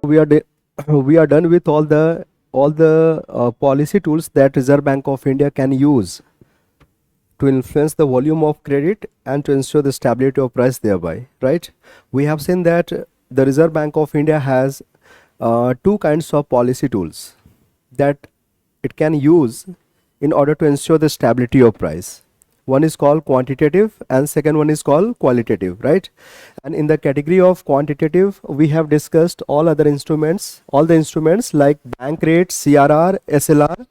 we are we are done with all the policy tools that Reserve Bank of India can use to influence the volume of credit and to ensure the stability of price thereby, right? We have seen that the Reserve Bank of India has two kinds of policy tools that it can use in order to ensure the stability of price. One is called quantitative and second one is called qualitative, right? And in the category of quantitative, we have discussed all the instruments like bank rate, CRR, SLR,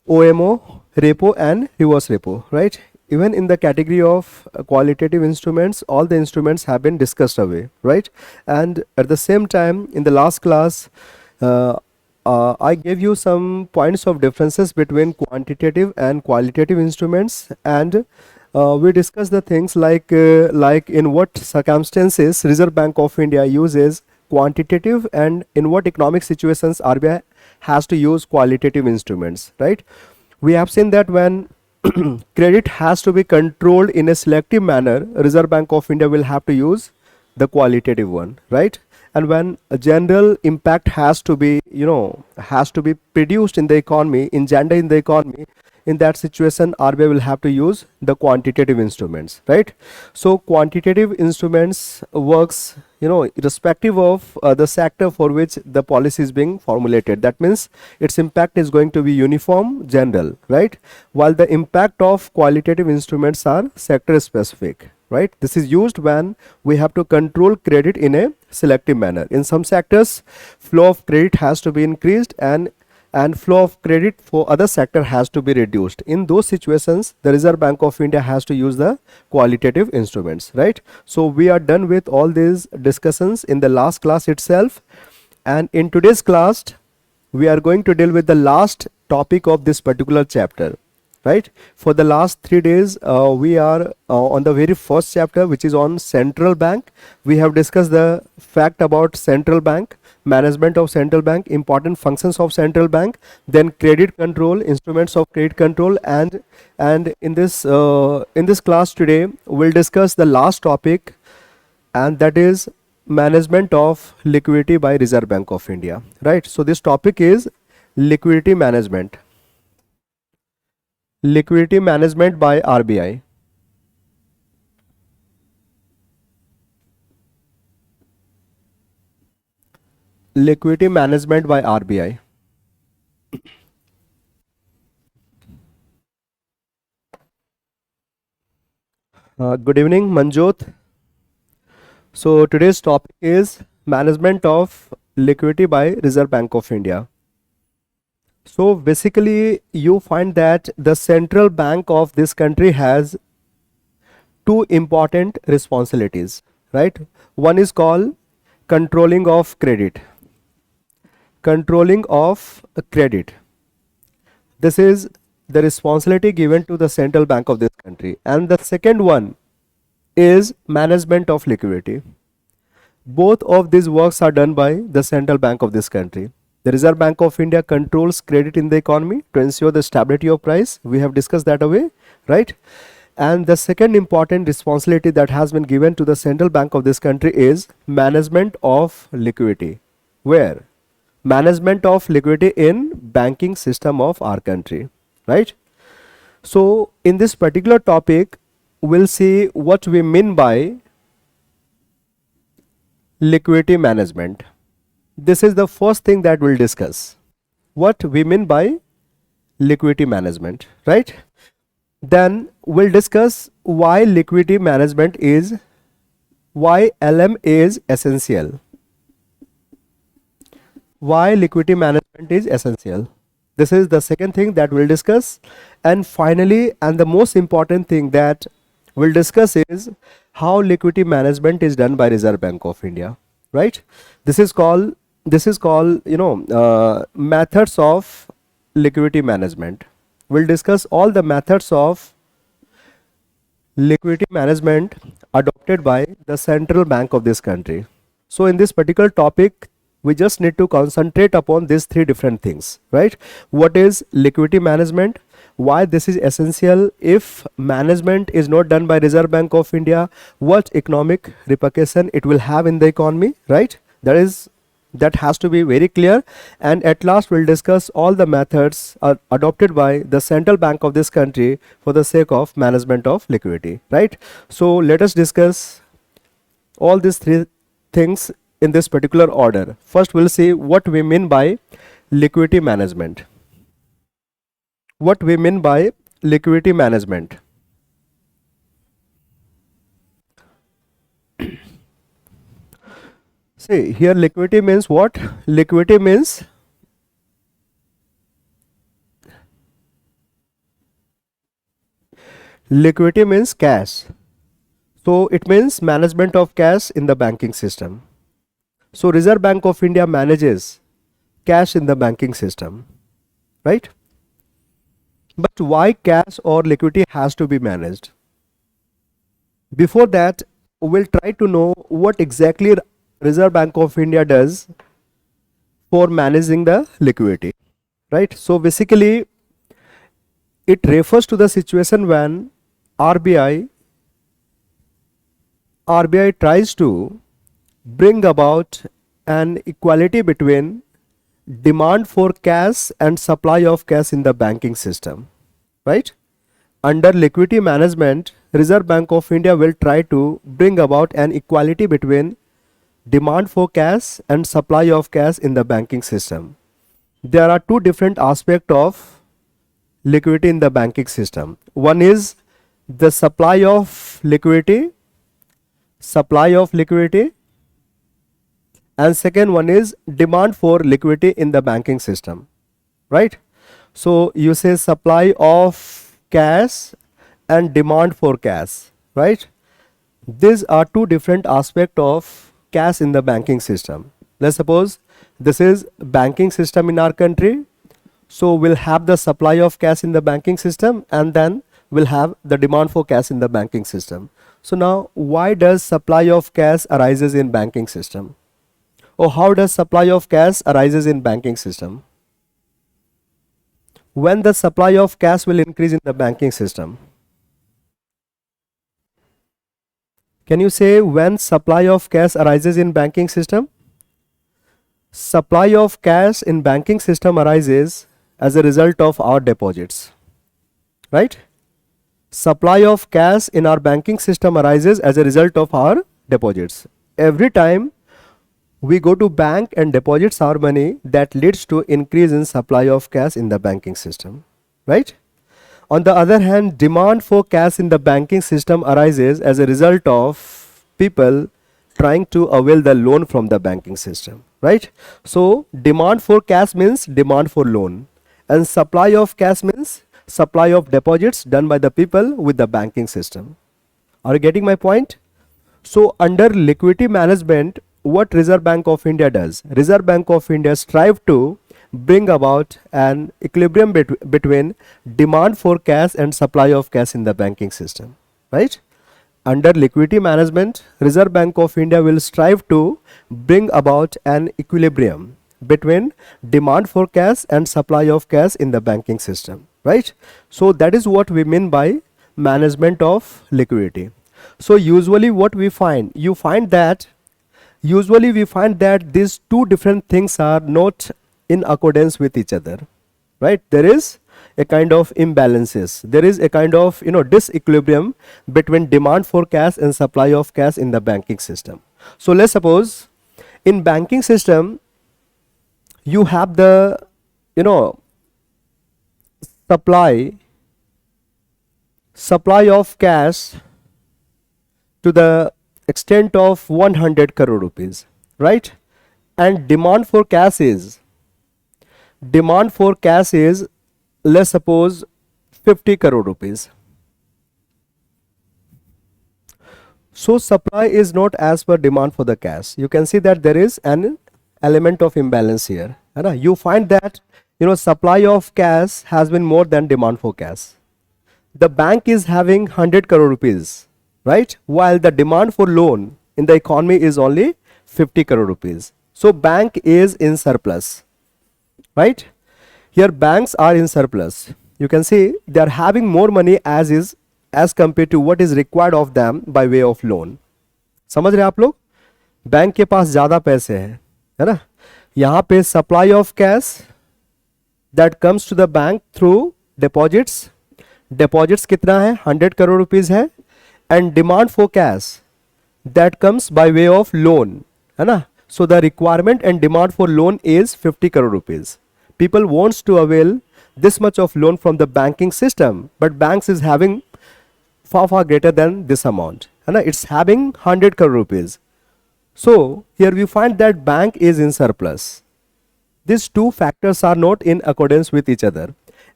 OMO, repo and reverse repo, right? Even in the category of qualitative instruments, all the instruments have been discussed away, right? And at the same time, in the last class, I gave you some points of differences between quantitative and qualitative instruments, and we discussed the things like in what circumstances Reserve Bank of India uses quantitative and in what economic situations RBI has to use qualitative instruments, right? We have seen that when credit has to be controlled in a selective manner, Reserve Bank of India will have to use the qualitative one, right? And when a general impact has to be produced in the economy, engendered in the economy, in that situation RBI will have to use the quantitative instruments, right? So quantitative instruments works irrespective of the sector for which the policy is being formulated. That means its impact is going to be uniform, general, right? While the impact of qualitative instruments are sector specific, right? This is used when we have to control credit in a selective manner. In some sectors, flow of credit has to be increased and flow of credit for other sector has to be reduced. In those situations, the Reserve Bank of India has to use the qualitative instruments, right? So we are done with all these discussions in the last class itself, and in today's class we are going to deal with the last topic of this particular chapter, right? For the last 3 days we are on the very first chapter, which is on central bank. We have discussed the fact about central bank, management of central bank, important functions of central bank, then credit control, instruments of credit control, and in this class today we'll discuss the last topic, and that is management of liquidity by Reserve Bank of India, right? So this topic is liquidity management by RBI. Liquidity management by RBI. Good evening, Manjot. So today's topic is management of liquidity by Reserve Bank of India. So basically you find that the central bank of this country has two important responsibilities, right? One is called controlling of credit. This is the responsibility given to the central bank of this country. And the second one is management of liquidity. Both of these works are done by the central bank of this country. The Reserve Bank of India controls credit in the economy to ensure the stability of price. We have discussed that away, right? And the second important responsibility that has been given to the central bank of this country is management of liquidity. Where? Management of liquidity in banking system of our country, right? So in this particular topic, we'll see what we mean by liquidity management. This is the first thing that we'll discuss. What we mean by liquidity management, right? Then we'll discuss why liquidity management is, why LM is essential. Why liquidity management is essential. This is the second thing that we'll discuss. And finally, and the most important thing that we'll discuss is how liquidity management is done by Reserve Bank of India, right? This is called methods of liquidity management. We'll discuss all the methods of liquidity management adopted by the central bank of this country. So in this particular topic, we just need to concentrate upon these three different things, right? What is liquidity management? why this is essential. If management is not done by Reserve Bank of India, what economic repercussion it will have in the economy, right? That has to be very clear. And at last we'll discuss all the methods adopted by the central bank of this country for the sake of management of liquidity, right? So let us discuss all these three things in this particular order. First we'll see what we mean by liquidity management. What we mean by liquidity management. See here, liquidity means what? Liquidity means cash. So it means management of cash in the banking system. So Reserve Bank of India manages cash in the banking system, right? But why cash or liquidity has to be managed? Before that, we'll try to know what exactly Reserve Bank of India does for managing the liquidity, right? So basically, it refers to the situation when RBI tries to bring about an equality between demand for cash and supply of cash in the banking system, right? Under liquidity management, Reserve Bank of India will try to bring about an equality between demand for cash and supply of cash in the banking system. There are two different aspects of liquidity in the banking system. One is the supply of liquidity, and second one is demand for liquidity in the banking system, right? So you say supply of cash and demand for cash, right? These are two different aspects of cash in the banking system. Let's suppose this is banking system in our country. So we'll have the supply of cash in the banking system, and then we'll have the demand for cash in the banking system. So now, why does supply of cash arises in banking system? Or how does supply of cash arises in banking system? When the supply of cash will increase in the banking system? Can you say when supply of cash arises in banking system? Supply of cash in banking system arises as a result of our deposits, right? Supply of cash in our banking system arises as a result of our deposits. Every time we go to bank and deposits our money, that leads to increase in supply of cash in the banking system, right? On the other hand, demand for cash in the banking system arises as a result of people trying to avail the loan from the banking system, right? So demand for cash means demand for loan, and supply of cash means supply of deposits done by the people with the banking system. Are you getting my point? So under liquidity management, what Reserve Bank of India does? Reserve Bank of India strive to bring about an equilibrium between demand for cash and supply of cash in the banking system, right? Under liquidity management, Reserve Bank of India will strive to bring about an equilibrium between demand for cash and supply of cash in the banking system, right? So that is what we mean by management of liquidity. So usually what we find, usually we find that these two different things are not in accordance with each other, right? There is a kind of imbalances. There is a kind of disequilibrium between demand for cash and supply of cash in the banking system. So let's suppose in banking system you have the supply of cash to the extent of 100 crore rupees, right? And demand for cash is let's suppose 50 crore rupees. So supply is not as per demand for the cash. You can see that there is an element of imbalance here. You find that supply of cash has been more than demand for cash. The bank is having 100 crore rupees, right? While the demand for loan in the economy is only 50 crore rupees. So bank is in surplus, right? Here banks are in surplus. you can see they are having more money as compared to what is required of them by way of loan. समझ रहे हैं आप लोग? Bank के पास ज्यादा पैसे हैं, है ना. यहाँ पे supply of cash that comes to the bank through deposits. Deposits कितना है? 100 करोड़ रुपीज है. And demand for cash that comes by way of loan, है ना. So the requirement and demand for loan is 50 crore rupees. People wants to avail this much of loan from the banking system, but banks is having far greater than this amount, and it's having 100 crore rupees. So here we find that bank is in surplus. These two factors are not in accordance with each other,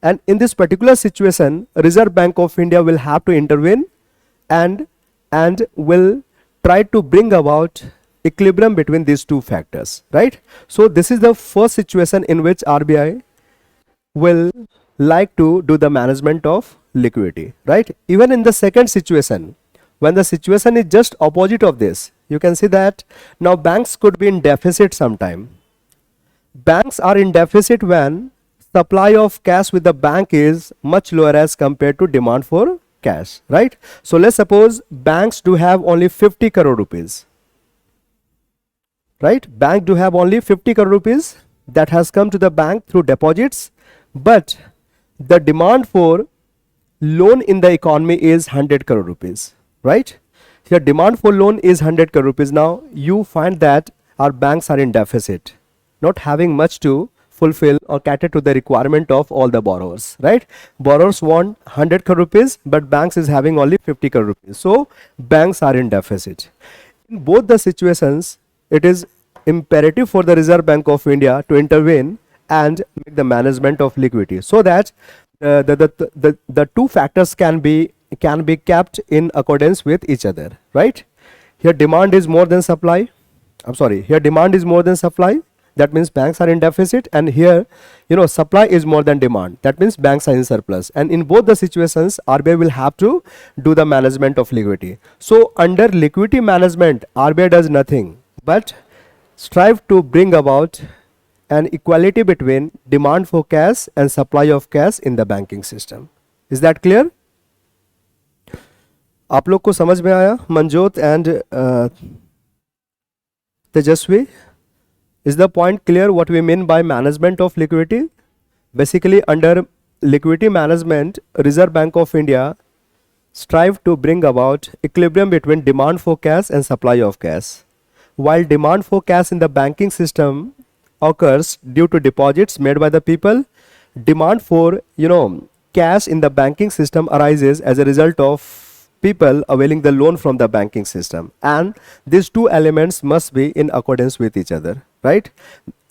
and in this particular situation Reserve Bank of India will have to intervene and will try to bring about equilibrium between these two factors, right? So this is the first situation in which RBI will like to do the management of liquidity, right? Even in the second situation, when the situation is just opposite of this, you can see that now banks could be in deficit sometime. Banks are in deficit when supply of cash with the bank is much lower as compared to demand for cash, right? So let's suppose banks do have only 50 crore rupees, right? Bank do have only 50 crore rupees that has come to the bank through deposits, but the demand for loan in the economy is 100 crore rupees, right? Here demand for loan is 100 crore rupees. Now you find that our banks are in deficit, not having much to fulfill or cater to the requirement of all the borrowers, right? Borrowers want 100 crore rupees, but banks is having only 50 crore rupees. So banks are in deficit. In both the situations, it is imperative for the Reserve Bank of India to intervene and make the management of liquidity, so that the two factors can be kept in accordance with each other, right? Here demand is more than supply. I'm sorry, here demand is more than supply. That means banks are in deficit, and here supply is more than demand. That means banks are in surplus, and in both the situations RBI will have to do the management of liquidity. So under liquidity management, RBI does nothing but strive to bring about an equality between demand for cash and supply of cash in the banking system. Is that clear? आप लोग को समझ में आया? Manjot and Tejashwi, is the point clear what we mean by management of liquidity? Basically under liquidity management, Reserve Bank of India strive to bring about equilibrium between demand for cash and supply of cash. While demand for cash in the banking system occurs due to deposits made by the people, demand for cash in the banking system arises as a result of people availing the loan from the banking system, and these two elements must be in accordance with each other, right?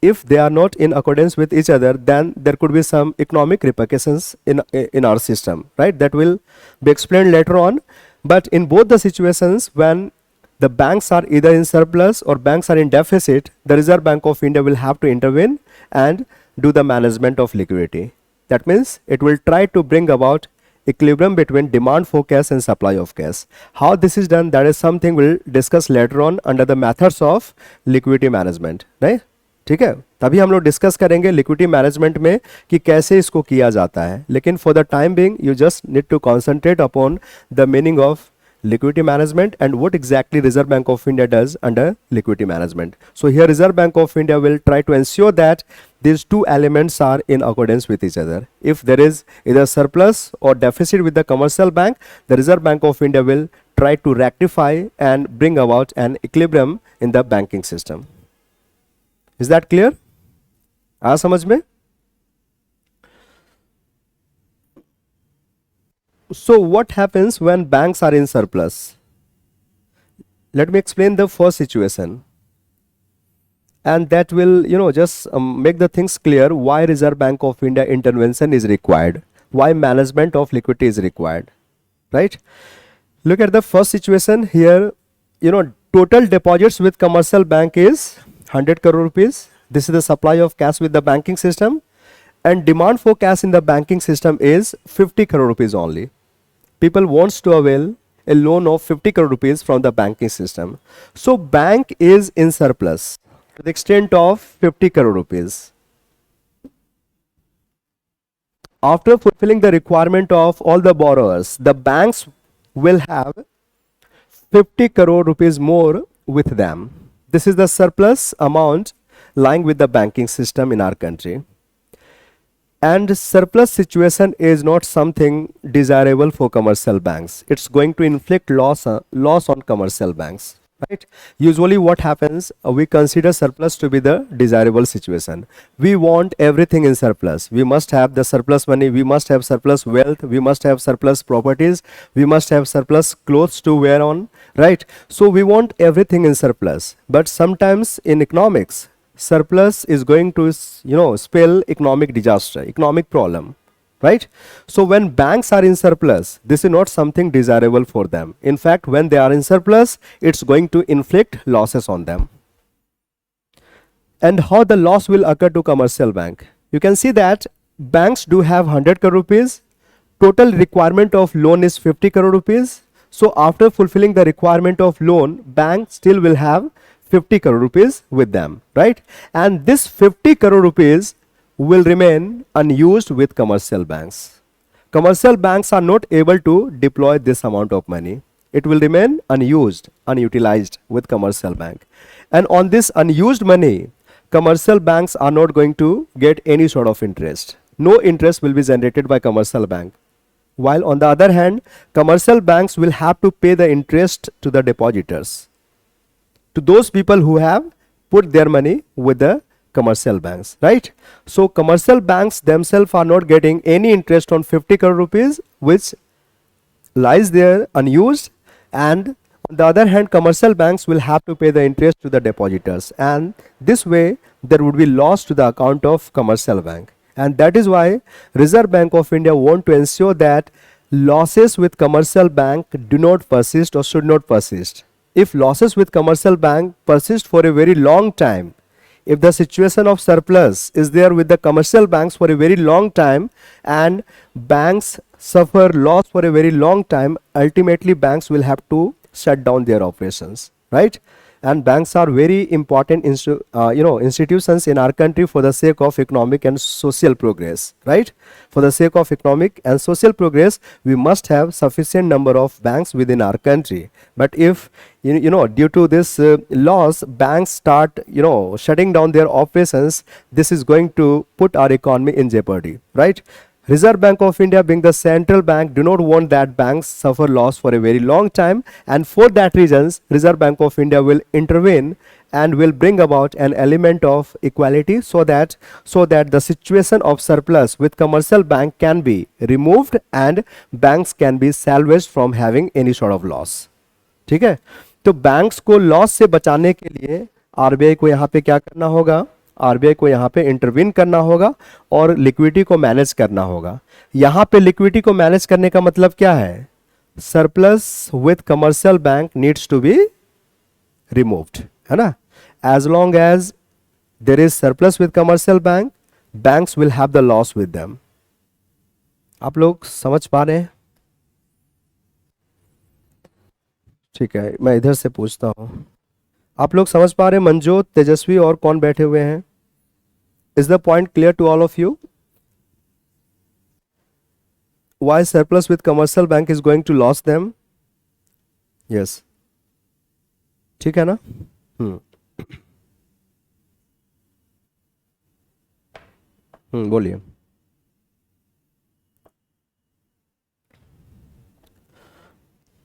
If they are not in accordance with each other, then there could be some economic repercussions in our system, right? That will be explained later on. But in both the situations, when the banks are either in surplus or banks are in deficit, the Reserve Bank of India will have to intervene and do the management of liquidity. That means it will try to bring about equilibrium between demand for cash and supply of cash. How this is done, that is something we'll discuss later on under the methods of liquidity management, right? ठीक है, तभी हम लोग discuss करेंगे liquidity management में कि कैसे इसको किया जाता है. लेकिन for the time being you just need to concentrate upon the meaning of liquidity management and what exactly Reserve Bank of India does under liquidity management. So here Reserve Bank of India will try to ensure that these two elements are in accordance with each other. If there is either surplus or deficit with the commercial bank, the Reserve Bank of India will try to rectify and bring about an equilibrium in the banking system. Is that clear? आया समझ में? So what happens when banks are in surplus? Let me explain the first situation, and that will just make the things clear why Reserve Bank of India intervention is required, why management of liquidity is required, right? Look at the first situation here. Total deposits with commercial bank is 100 crore rupees. This is the supply of cash with the banking system, and demand for cash in the banking system is 50 crore rupees only. People wants to avail a loan of 50 crore rupees from the banking system. So bank is in surplus to the extent of 50 crore rupees. After fulfilling the requirement of all the borrowers, the banks will have 50 crore rupees more with them. This is the surplus amount lying with the banking system in our country. And surplus situation is not something desirable for commercial banks. It's going to inflict loss on commercial banks, right? Usually what happens, we consider surplus to be the desirable situation. We want everything in surplus. We must have the surplus money, we must have surplus wealth, we must have surplus properties, we must have surplus clothes to wear on, right? So we want everything in surplus. But sometimes in economics, surplus is going to spell economic disaster, economic problem, right? So when banks are in surplus, this is not something desirable for them. In fact, when they are in surplus, it's going to inflict losses on them. And how the loss will occur to commercial bank? You can see that banks do have 100 crore rupees. Total requirement of loan is 50 crore rupees. So after fulfilling the requirement of loan, bank still will have 50 crore rupees with them, right? And this 50 crore rupees will remain unused with commercial banks. Commercial banks are not able to deploy this amount of money. It will remain unused, unutilized with commercial bank. And on this unused money, commercial banks are not going to get any sort of interest. No interest will be generated by commercial bank. While on the other hand, commercial banks will have to pay the interest to the depositors, to those people who have put their money with the commercial banks, right? So commercial banks themselves are not getting any interest on 50 crore rupees which lies there unused, and on the other hand, commercial banks will have to pay the interest to the depositors, and this way there would be loss to the account of commercial bank. And that is why Reserve Bank of India want to ensure that losses with commercial bank do not persist or should not persist. If losses with commercial bank persist for a very long time, if the situation of surplus is there with the commercial banks for a very long time and banks suffer loss for a very long time, ultimately banks will have to shut down their operations, right? And banks are very important institutions in our country for the sake of economic and social progress, right? For the sake of economic and social progress, we must have sufficient number of banks within our country. But if due to this loss, banks start shutting down their operations, this is going to put our economy in jeopardy, right? Reserve Bank of India, being the central bank, do not want that banks suffer loss for a very long time, and for that reasons Reserve Bank of India will intervene and will bring about an element of equality so that the situation of surplus with commercial bank can be removed and banks can be salvaged from having any sort of loss. ठीक है? तो banks को loss से बचाने के लिए RBI को यहाँ पे क्या करना होगा? आरबीआई को यहाँ पे इंटरवीन करना होगा और लिक्विडिटी को मैनेज करना होगा. यहाँ पे लिक्विडिटी को मैनेज करने का मतलब क्या है? Surplus with commercial bank needs to be removed, है ना? As long as there is surplus with commercial bank, banks will have the loss with them. आप लोग समझ पा रहे हैं? ठीक है, मैं इधर से पूछता हूं. आप लोग समझ पा रहे हैं? मंजोत, तेजस्वी और कौन बैठे हुए हैं? Is the point clear to all of you? Why surplus with commercial bank is going to lose them? Yes. ठीक है ना? बोलिए.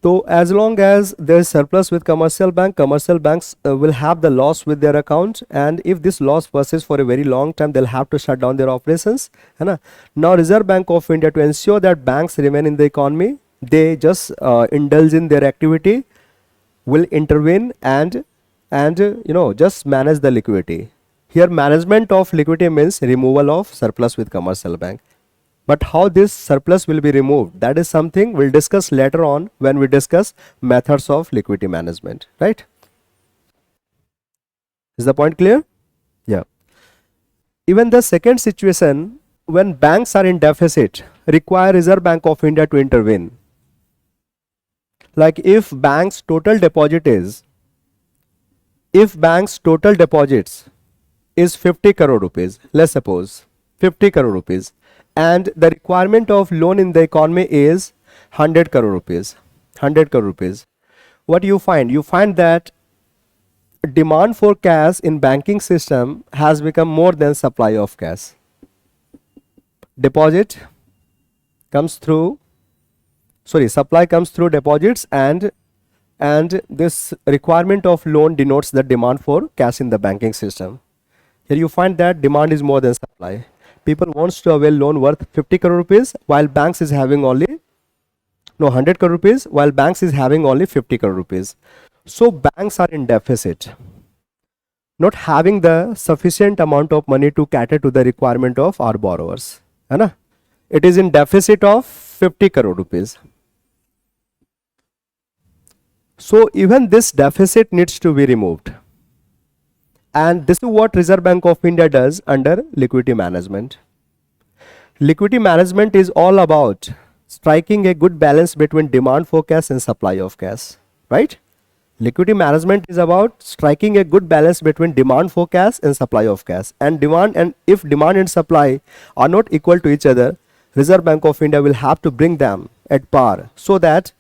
So as long as there is surplus with commercial banks will have the loss with their account, and if this loss persists for a very long time, they'll have to shut down their operations. है ना? Now Reserve Bank of India, to ensure that banks remain in the economy, they just indulge in their activity, will intervene and just manage the liquidity. Here management of liquidity means removal of surplus with commercial bank. But how this surplus will be removed, that is something we'll discuss later on when we discuss methods of liquidity management, right? Is the point clear? Yeah. Even the second situation, when banks are in deficit, require Reserve Bank of India to intervene. Like if banks total deposits is 50 crore rupees, let's suppose 50 crore rupees, and the requirement of loan in the economy is 100 crore rupees. 100 crore rupees. What you find? You find that demand for cash in banking system has become more than supply of cash. Deposit comes through, sorry, supply comes through deposits, and this requirement of loan denotes the demand for cash in the banking system. Here you find that demand is more than supply. People wants to avail loan worth 50 crore rupees while banks is having only 100 crore rupees, while banks is having only 50 crore rupees. So banks are in deficit, not having the sufficient amount of money to cater to the requirement of our borrowers. है ना? It is in deficit of 50 crore rupees. So even this deficit needs to be removed. And this is what Reserve Bank of India does under liquidity management. Liquidity management is all about striking a good balance between demand for cash and supply of cash, right? Liquidity management is about striking a good balance between demand for cash and supply of cash. And if demand and supply are not equal to each other, Reserve Bank of India will have to bring them at par so that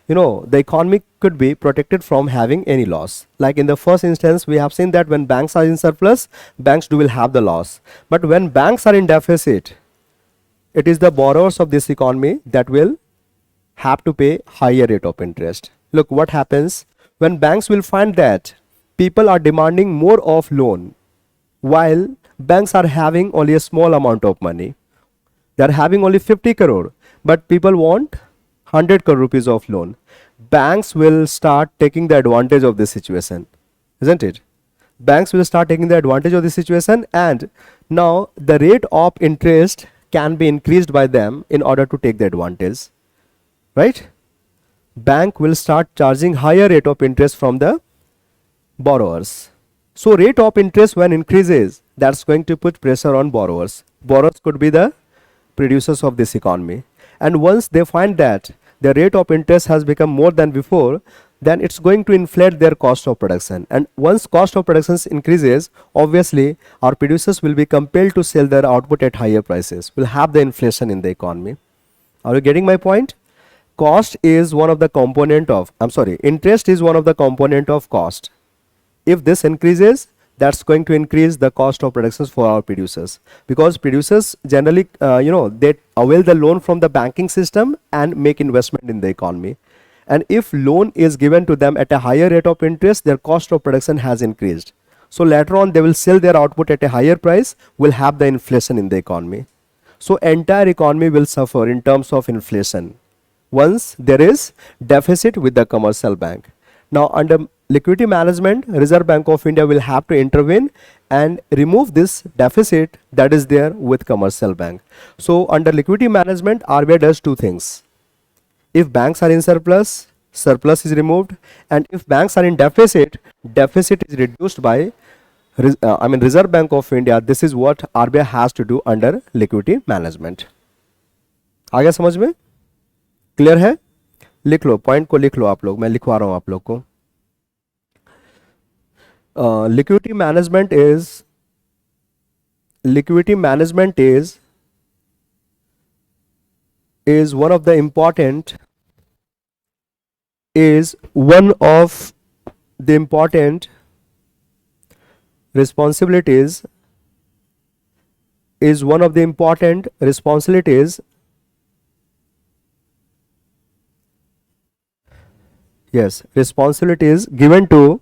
the economy could be protected from having any loss. Like in the first instance, we have seen that when banks are in surplus, banks will have the loss. But when banks are in deficit, it is the borrowers of this economy that will have to pay higher rate of interest. Look what happens when banks will find that people are demanding more of loan while banks are having only a small amount of money. They are having only 50 crore, but people want 100 crore rupees of loan. Banks will start taking the advantage of this situation, isn't it? Banks will start taking the advantage of this situation, and now the rate of interest can be increased by them in order to take the advantage, right? Bank will start charging higher rate of interest from the borrowers. So rate of interest when increases, that's going to put pressure on borrowers. Borrowers could be the producers of this economy, and once they find that the rate of interest has become more than before, then it's going to inflate their cost of production. And once cost of production increases, obviously our producers will be compelled to sell their output at higher prices. We'll have the inflation in the economy. Are you getting my point? Cost is one of the component of, interest is one of the component of cost. If this increases, that's going to increase the cost of productions for our producers, because producers generally they avail the loan from the banking system and make investment in the economy. And if loan is given to them at a higher rate of interest, their cost of production has increased. So later on they will sell their output at a higher price, will have the inflation in the economy. So entire economy will suffer in terms of inflation once there is deficit with the commercial bank. Now under liquidity management, Reserve Bank of India will have to intervene and remove this deficit that is there with commercial bank. So under liquidity management, RBI does two things. If banks are in surplus, surplus is removed, and if banks are in deficit, deficit is reduced by Reserve Bank of India. This is what RBI has to do under liquidity management. आ गया समझ में? Clear है? लिख लो, point को लिख लो आप लोग, मैं लिखवा रहा हूं आप लोग को. Liquidity management is one of the important responsibilities responsibilities given to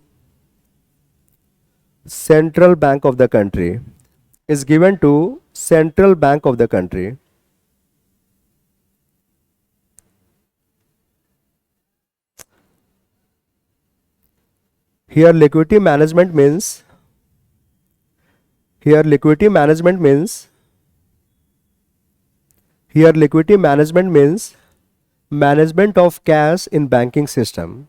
Central Bank of the country, is given to Central Bank of the country. Here liquidity management means management of cash in banking system.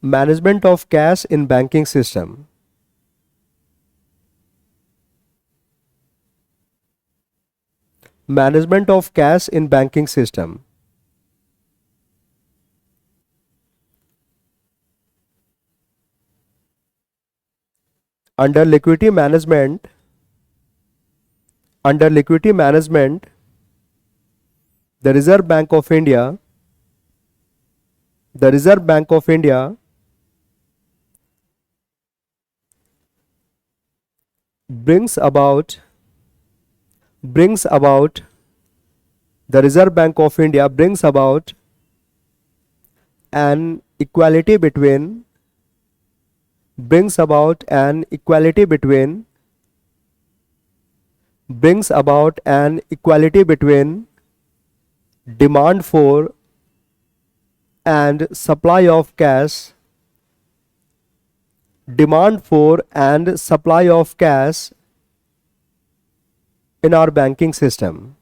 Management of cash in banking system. Management of cash in banking system. Under liquidity management, under liquidity management, the Reserve Bank of India, the Reserve Bank of India brings about the Reserve Bank of India brings about an equality between brings about an equality between brings about an equality between demand for and supply of cash demand for and supply of cash in our banking system.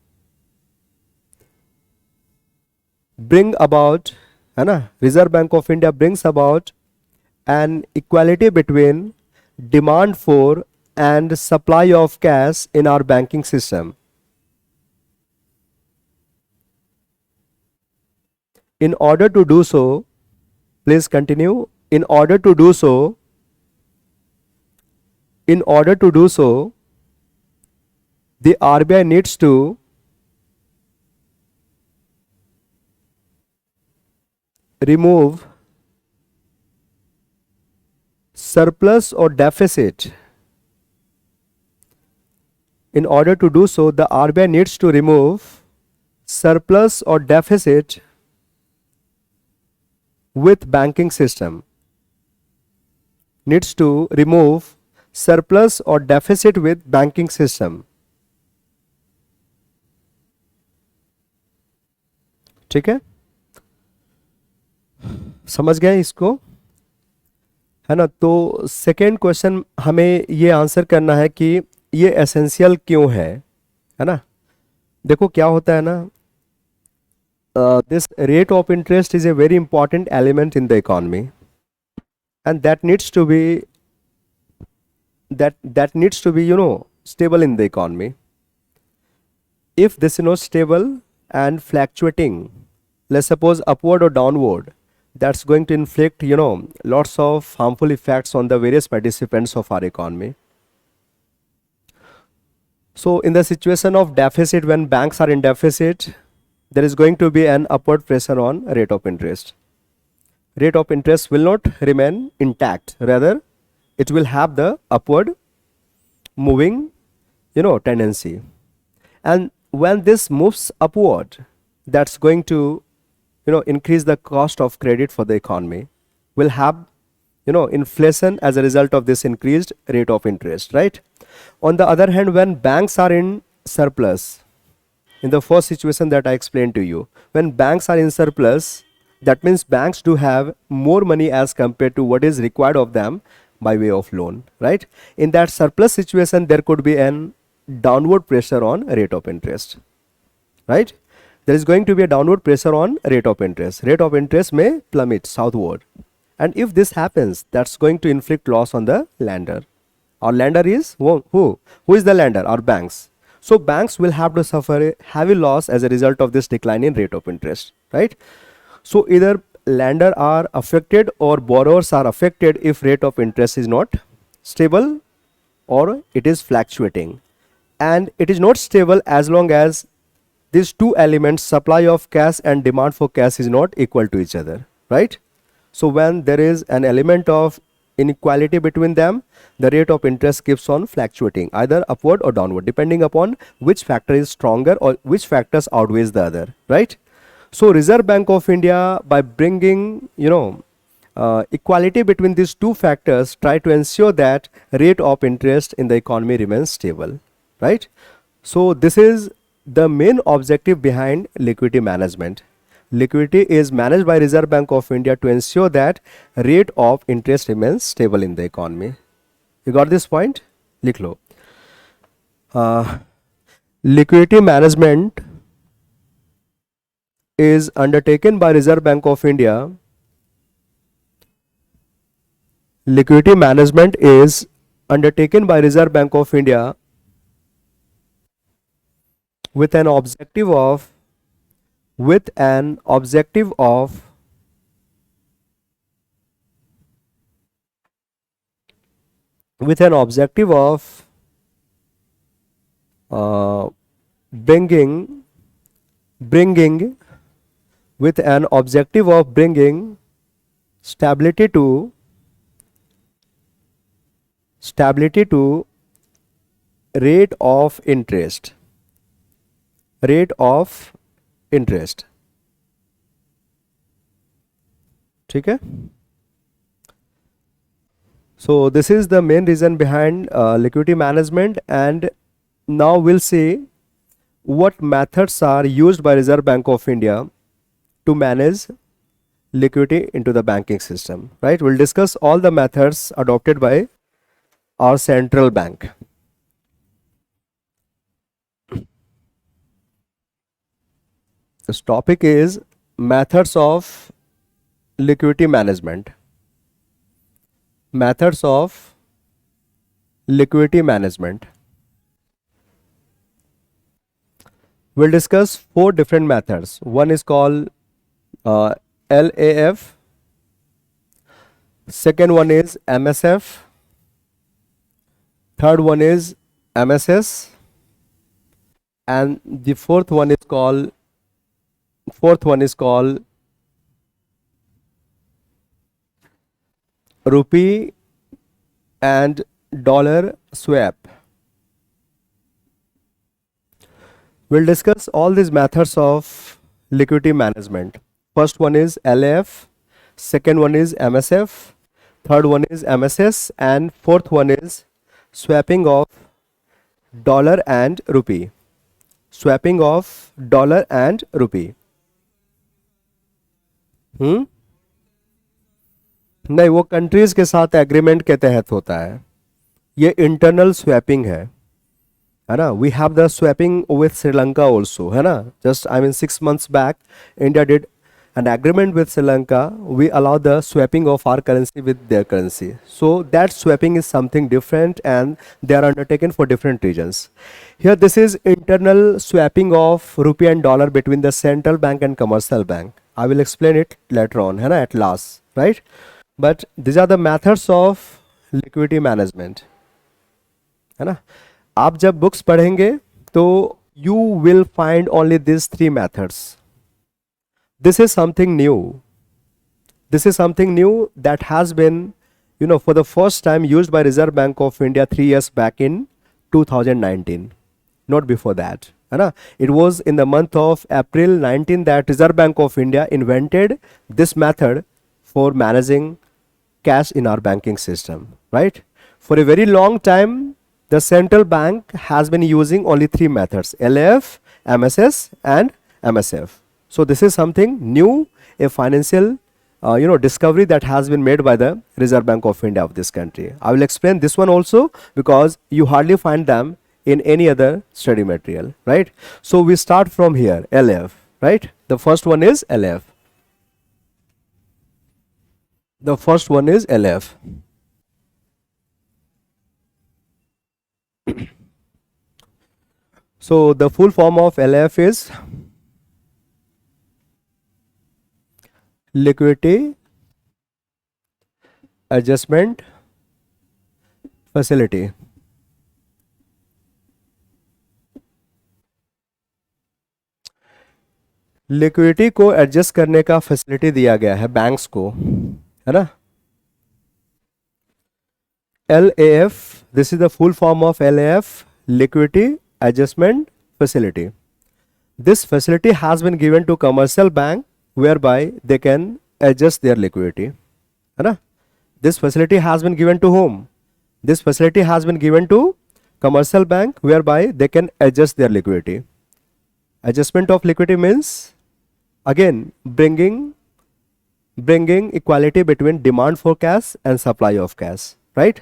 Bring about है ना, Reserve Bank of India brings about an equality between demand for and supply of cash in our banking system. In order to do so, please continue. In order to do so, the RBI needs to remove surplus or deficit. In order to do so, the RBI needs to remove surplus or deficit with banking system. Needs to remove surplus or deficit with banking system. ठीक है, समझ गए इसको, है ना। तो second question हमें ये आंसर करना है कि ये एसेंशियल क्यों है ना। देखो क्या होता है ना, this rate of interest is a very important element in the economy, and that needs to be stable in the economy. If this is not stable and fluctuating, let's suppose upward or downward, that's going to inflict lots of harmful effects on the various participants of our economy. So in the situation of deficit, when banks are in deficit, there is going to be an upward pressure on rate of interest. Rate of interest will not remain intact, rather it will have the upward moving tendency. And when this moves upward, that's going to increase the cost of credit for the economy, will have inflation as a result of this increased rate of interest, right? On the other hand, when banks are in surplus, in the first situation that I explained to you, when banks are in surplus, that means banks do have more money as compared to what is required of them by way of loan, right? In that surplus situation, there could be an downward pressure on rate of interest, right? There is going to be a downward pressure on rate of interest. Rate of interest may plummet southward, and if this happens, that's going to inflict loss on the lender. Our lender is who is the lender? Our banks. So banks will have to suffer a heavy loss as a result of this decline in rate of interest, right? So either lender are affected or borrowers are affected if rate of interest is not stable or it is fluctuating. And it is not stable as long as these two elements, supply of cash and demand for cash, is not equal to each other, right? So when there is an element of inequality between them, the rate of interest keeps on fluctuating either upward or downward, depending upon which factor is stronger or which factors outweighs the other, right? So Reserve Bank of India, by bringing equality between these two factors, try to ensure that rate of interest in the economy remains stable, right? So this is the main objective behind liquidity management. Liquidity is managed by Reserve Bank of India to ensure that rate of interest remains stable in the economy. You got this point? लिख लो. Liquidity management is undertaken by Reserve Bank of India. Liquidity management is undertaken by Reserve Bank of India with an objective of with an objective of uh, bringing with an objective of bringing stability to rate of interest. ठीक है. So this is the main reason behind liquidity management, and now we'll see what methods are used by Reserve Bank of India to manage liquidity into the banking system, right? We'll discuss all the methods adopted by our central bank. This topic is methods of liquidity management. Methods of liquidity management. We'll discuss 4 different methods. One is called LAF. Second one is MSF. Third one is MSS. And the fourth one is called rupee and dollar swap. We'll discuss all these methods of liquidity management. First one is LAF, second one is MSF, third one is MSS, and fourth one is swapping of dollar and rupee. Swapping of dollar and rupee. नहीं, वो countries के साथ agreement के तहत होता है. ये internal swapping है ना. We have the swapping with Sri Lanka also, है ना. Just I mean 6 months back India did an agreement with Sri Lanka. We allow the swapping of our currency with their currency. So that swapping is something different, and they are undertaken for different regions. Here this is internal swapping of rupee and dollar between the central bank and commercial bank. I will explain it later on, है ना, at last, right? But these are the methods of liquidity management, है ना. आप जब books पढ़ेंगे तो you will find only these 3 methods. This is something new. This is something new that has been, for the first time used by Reserve Bank of India 3 years back in 2019. Not before that. It was in the month of April 19 that Reserve Bank of India invented this method for managing cash in our banking system, right? For a very long time, the central bank has been using only 3 methods: LAF, MSS, and MSF. So this is something new, a financial discovery that has been made by the Reserve Bank of India of this country. I will explain this one also because you hardly find them in any other study material, right? So we start from here, LF, right? The first one is LF. The first one is LF. So the full form of LF is Liquidity Adjustment Facility. Liquidity को adjust करने का facility दिया गया है banks को, है ना. LAF, this is the full form of LAF, Liquidity Adjustment Facility. This facility has been given to commercial bank whereby they can adjust their liquidity, है ना. This facility has been given to whom? This facility has been given to commercial bank whereby they can adjust their liquidity. Adjustment of liquidity means again bringing equality between demand for cash and supply of cash, right?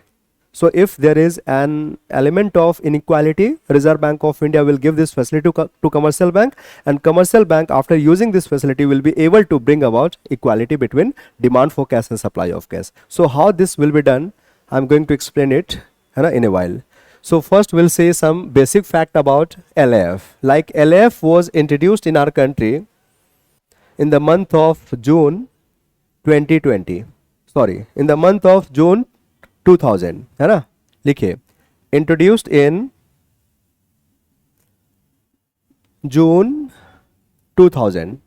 So if there is an element of inequality, Reserve Bank of India will give this facility to commercial bank, and commercial bank after using this facility will be able to bring about equality between demand for cash and supply of cash. So how this will be done, I'm going to explain it in a while. So first we'll say some basic fact about LAF. Like LAF was introduced in our country in the month of June 2020. Sorry, in the month of June 2000, है ना. लिखिए, introduced in June 2000.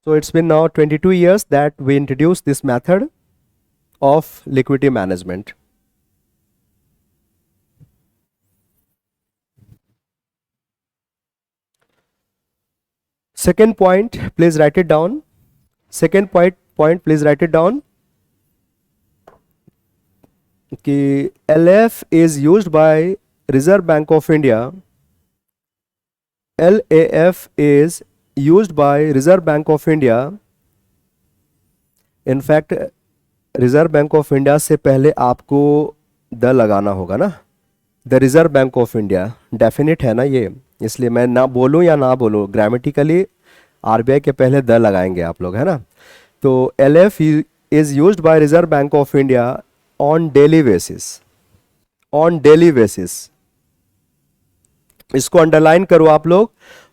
So it's been now 22 years that we introduced this method of liquidity management. Second point, please write it down. Second point, please write it down. कि LF is used by Reserve Bank of India. LAF is used by Reserve Bank of India. In fact, reserve Bank of India से पहले आपको the लगाना होगा ना, the Reserve Bank of India definite है ना ये, इसलिए मैं ना बोलूँ या ना बोलूँ, ग्रामेटिकली आरबीआई के पहले द लगाएंगे आप लोग, है ना. तो LF is used by Reserve Bank of India on daily basis. On daily basis, इसको अंडरलाइन करो आप लोग.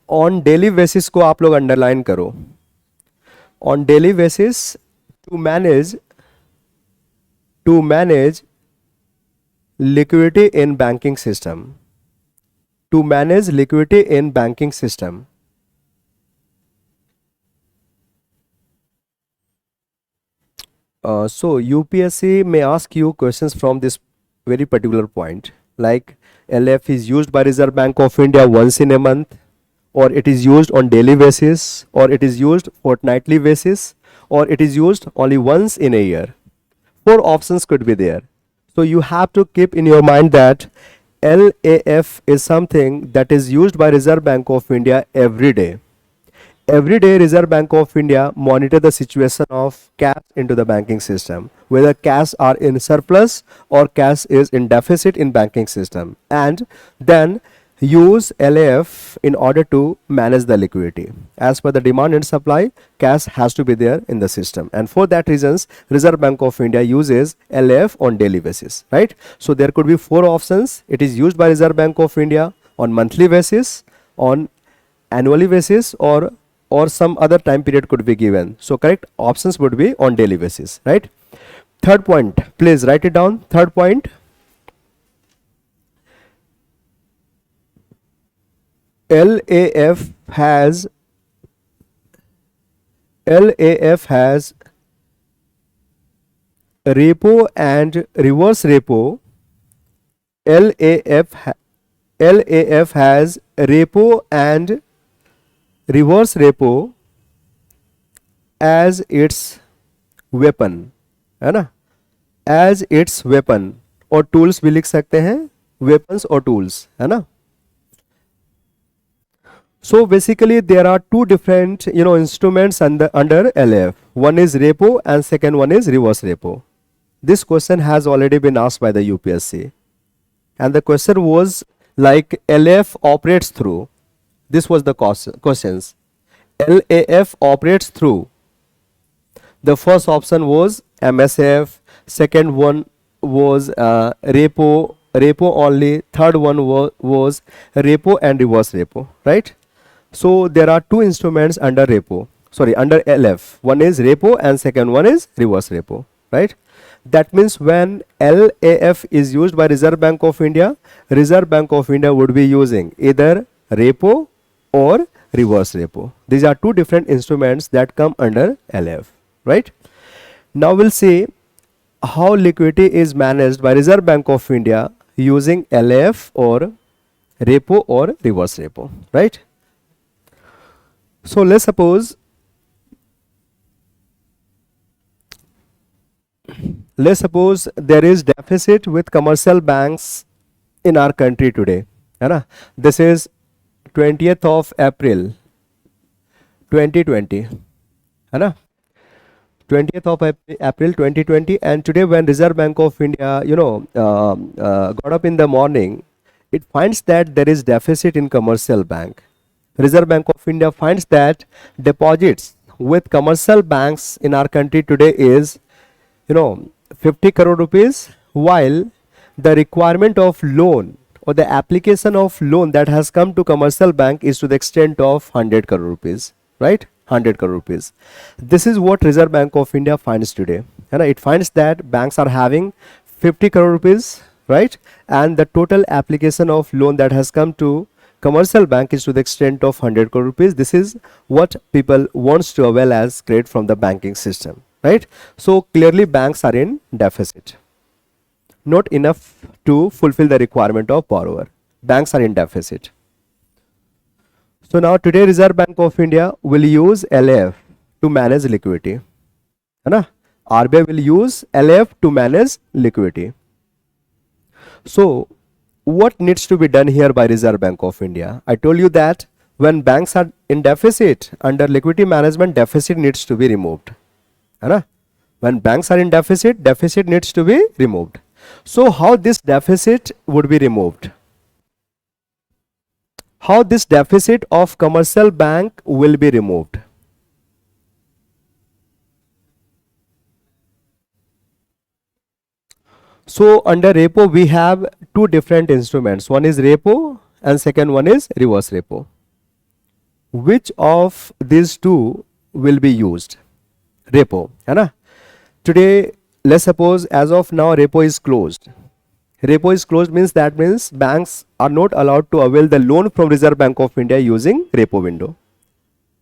ऑन डेली बेसिस को आप लोग अंडरलाइन करो. On daily basis to manage liquidity in banking system. To manage liquidity in banking system. So UPSC may ask you questions from this very particular point, like LF is used by Reserve Bank of India once in a month, or it is used on daily basis, or it is used fortnightly basis, or it is used only once in a year. 4 options could be there. So you have to keep in your mind that LAF is something that is used by Reserve Bank of India every day. Every day Reserve Bank of India monitor the situation of cash into the banking system, whether cash are in surplus or cash is in deficit in banking system, and then use LAF in order to manage the liquidity. As per the demand and supply, cash has to be there in the system, and for that reasons Reserve Bank of India uses LAF on daily basis, right? So there could be 4 options. It is used by Reserve Bank of India on monthly basis, on annually basis, or some other time period could be given. So correct options would be on daily basis, right? Third point, please write it down. Third point, LAF has repo and reverse repo. LAF has repo and reverse repo as its weapon, है ना, as its weapon, और tools भी लिख सकते हैं, weapons और tools, है ना. So basically there are 2 different instruments under LF. One is repo and second one is reverse repo. This question has already been asked by the UPSC, and the question was like LF operates through. This was the questions. LAF operates through. The first option was MSF. Second one was repo only. Third one was repo and reverse repo, right? So there are 2 instruments under under LF. One is repo and second one is reverse repo, right? That means when LAF is used by Reserve Bank of India, Reserve Bank of India would be using either repo or reverse repo. These are 2 different instruments that come under LF, right? Now we'll see how liquidity is managed by Reserve Bank of India using LF or repo or reverse repo, right? So let's suppose there is deficit with commercial banks in our country today, है ना. This is 20th of April 2020, है ना, 20th of April 2020, and today when Reserve Bank of India got up in the morning, it finds that there is deficit in commercial bank. Reserve Bank of India finds that deposits with commercial banks in our country today is 50 crore rupees, while the requirement of loan or the application of loan that has come to commercial bank is to the extent of 100 crore rupees, right? 100 crore rupees. This is what Reserve Bank of India finds today, and it finds that banks are having 50 crore rupees, right? And the total application of loan that has come to commercial bank is to the extent of 100 crore rupees. This is what people wants to avail as credit from the banking system, right? So clearly banks are in deficit, not enough to fulfill the requirement of borrower. Banks are in deficit. So now today Reserve Bank of India will use LAF to manage liquidity, है ना? RBI will use LAF to manage liquidity. So what needs to be done here by Reserve Bank of India? I told you that when banks are in deficit, under liquidity management, deficit needs to be removed, है ना? When banks are in deficit, deficit needs to be removed. So how this deficit would be removed? How this deficit of commercial bank will be removed? So under repo we have two different instruments. One is repo and second one is reverse repo. Which of these two will be used? Repo, है ना? Today let's suppose as of now repo is closed. Repo is closed means banks are not allowed to avail the loan from Reserve Bank of India using repo window.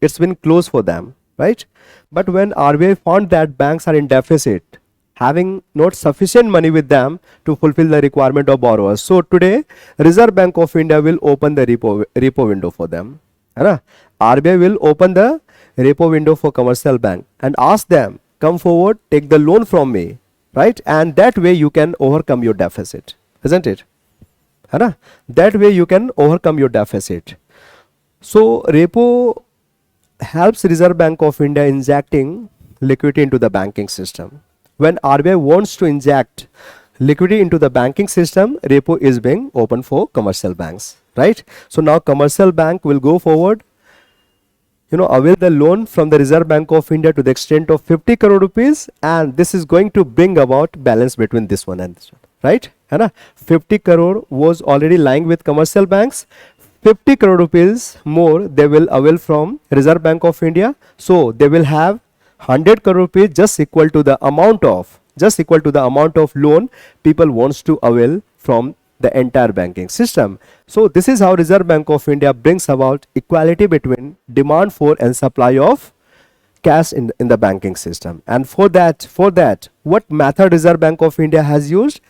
It's been closed for them, right? But when RBI found that banks are in deficit, having not sufficient money with them to fulfill the requirement of borrowers, so today Reserve Bank of India will open the repo window for them, है ना? RBI will open the repo window for commercial bank and ask them, come forward, take the loan from me, right? And that way you can overcome your deficit, isn't it? है ना? That way you can overcome your deficit. So repo helps Reserve Bank of India injecting liquidity into the banking system. When RBI wants to inject liquidity into the banking system, repo is being open for commercial banks, right? So now commercial bank will go forward, avail the loan from the Reserve Bank of India to the extent of 50 crore rupees, and this is going to bring about balance between this one and this one, right? 50 crore was already lying with commercial banks. 50 crore rupees more they will avail from Reserve Bank of India, so they will have 100 crore rupees just equal to the amount of loan people wants to avail from the entire banking system. So this is how Reserve Bank of India brings about equality between demand for and supply of cash in the banking system. And for that what method Reserve Bank of India has used?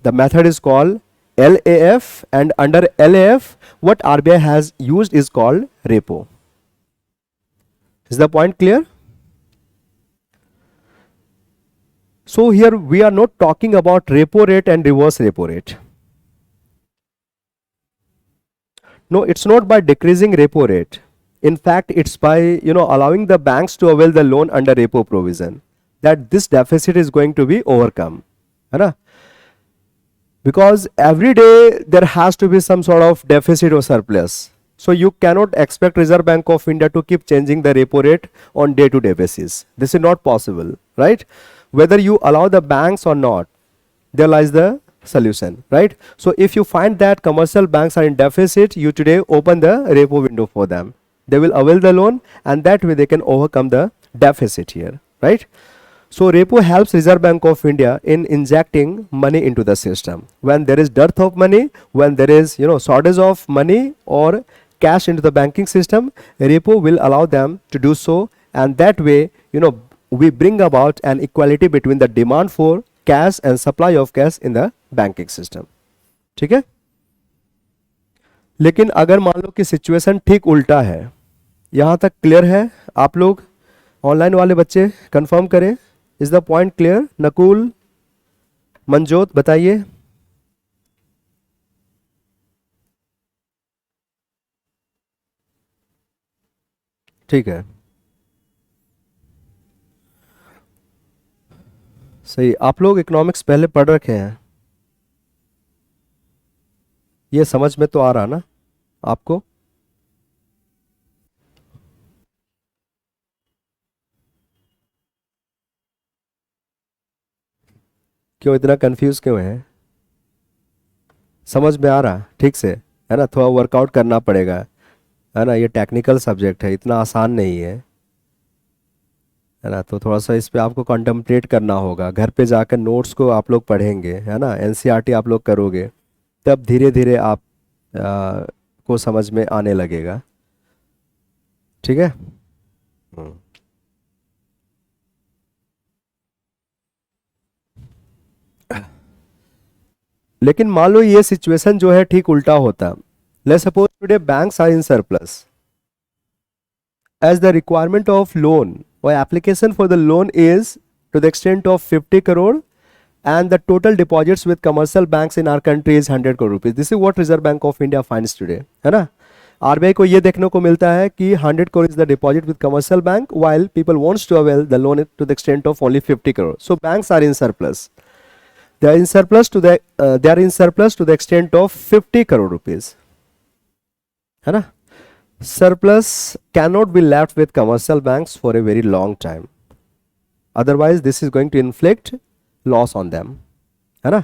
The method is called LAF, and under LAF what RBI has used is called repo. Is the point clear? So here we are not talking about repo rate and reverse repo rate. No, it's not by decreasing repo rate. In fact, it's by allowing the banks to avail the loan under repo provision that this deficit is going to be overcome. Right? Because every day there has to be some sort of deficit or surplus. So you cannot expect Reserve Bank of India to keep changing the repo rate on day-to-day basis. This is not possible, right? Whether you allow the banks or not, there lies the solution, right? So if you find that commercial banks are in deficit, you today open the repo window for them. They will avail the loan, and that way they can overcome the deficit here, right? So repo helps Reserve Bank of India in injecting money into the system. When there is dearth of money, when there is shortage of money or cash into the banking system, repo will allow them to do so, and that way we bring about an equality between the demand for cash and supply of cash in the banking system. ठीक है? लेकिन अगर मान लो कि situation ठीक उल्टा है, यहाँ तक क्लियर है? आप लोग ऑनलाइन वाले बच्चे कंफर्म करें. Is the point clear? Nakul, Manjot बताइए. ठीक है, सही. आप लोग इकोनॉमिक्स पहले पढ़ रखे हैं, ये समझ में तो आ रहा ना आपको? क्यों इतना कंफ्यूज क्यों है? समझ में आ रहा ठीक से, है ना? थोड़ा वर्कआउट करना पड़ेगा, है ना? ये टेक्निकल सब्जेक्ट है, इतना आसान नहीं है ना? तो थोड़ा सा इस पे आपको कॉन्टेम्पलेट करना होगा. घर पे जाकर नोट्स को आप लोग पढ़ेंगे, है ना? एनसीईआरटी आप लोग करोगे, तब धीरे धीरे आप आपको समझ में आने लगेगा, ठीक है। लेकिन मान लो ये सिचुएशन जो है ठीक उल्टा होता। Let's suppose today banks are in surplus as the requirement of loan or application for the loan is to the extent of 50 crore and the total deposits with commercial banks in our country is 100 crore rupees. This is what Reserve Bank of India finds today, है ना। RBI को ये देखने को मिलता है कि 100 crore is the deposit with commercial bank while people wants to avail the loan to the extent of only 50 crore. So banks are in surplus. They are in surplus to the extent of 50 crore rupees, है ना। Surplus cannot be left with commercial banks for a very long time. Otherwise, this is going to inflict loss on them, है ना,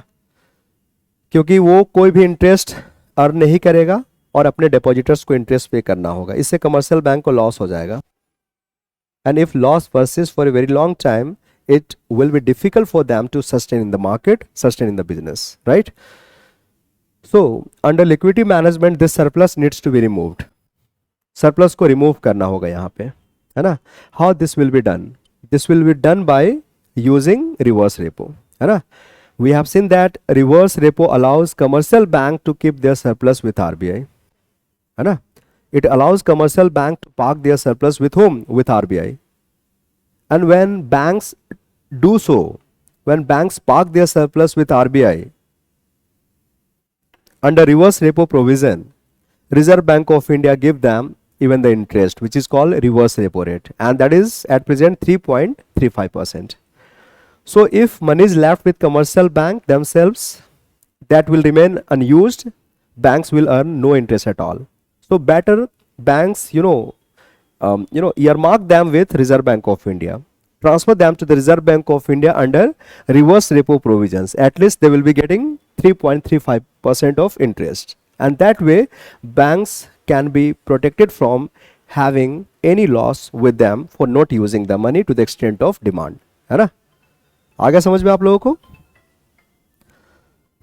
क्योंकि वो कोई भी interest earn नहीं करेगा और अपने डिपॉजिटर्स को इंटरेस्ट पे करना होगा, इससे कमर्शियल बैंक को लॉस हो जाएगा. And if loss persists for a very long time, it will be difficult for them to sustain in the market, sustain in the business, right? So, under liquidity management, this surplus needs to be removed. Surplus को remove करना होगा यहाँ पे, है ना. How this will be done? This will be done by using reverse repo, है ना. We have seen that reverse repo allows commercial bank to keep their surplus with RBI, है ना. It allows commercial bank to park their surplus with home, with RBI. And when banks do so, when banks park their surplus with RBI under reverse repo provision, Reserve Bank of India give them even the interest, which is called reverse repo rate, and that is at present 3.35%. So if money is left with commercial bank themselves, that will remain unused. Banks will earn no interest at all. So better banks, earmark them with Reserve Bank of India, transfer them to the Reserve Bank of India under reverse repo provisions. At least they will be getting 3.35% of interest, and that way banks can be protected from having any loss with them for not using the money to the extent of demand, है ना. आगे समझ में आप लोगों को.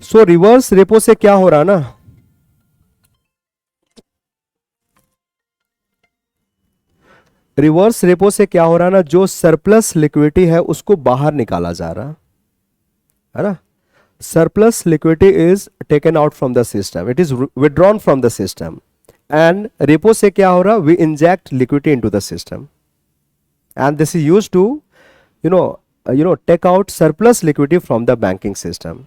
सो reverse repo से क्या हो रहा ना, रिवर्स रेपो से क्या हो रहा ना, जो सरप्लस लिक्विडिटी है उसको बाहर निकाला जा रहा है ना. Surplus liquidity is taken out from the system, it is withdrawn from the system. And repo से क्या हो रहा, we inject liquidity into the system, and this is used to take out surplus liquidity from the banking system.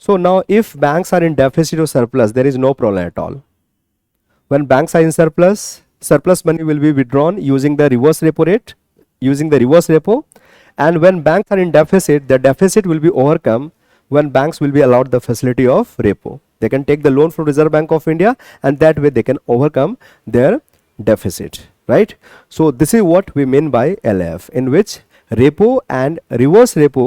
So now if banks are in deficit or surplus, there is no problem at all. When banks are in surplus, surplus money will be withdrawn using the reverse repo rate, using the reverse repo. And when banks are in deficit, the deficit will be overcome when banks will be allowed the facility of repo. They can take the loan from Reserve Bank of India, and that way they can overcome their deficit, right? So this is what we mean by LF, in which repo and reverse repo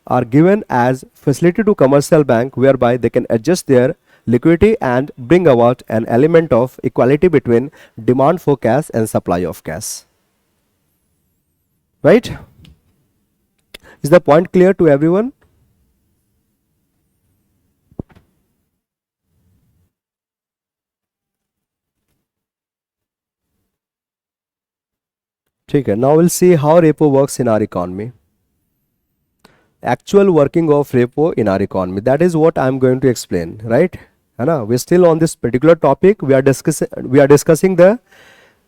are given as facility to commercial bank, whereby they can adjust their liquidity and bring about an element of equality between demand for cash and supply of cash, right? Is the point clear to everyone? ठीक है. Now we'll see how repo works in our economy. Actual working of repo in our economy, that is what I'm going to explain, right? है ना. We're still on this particular topic. We are discussing the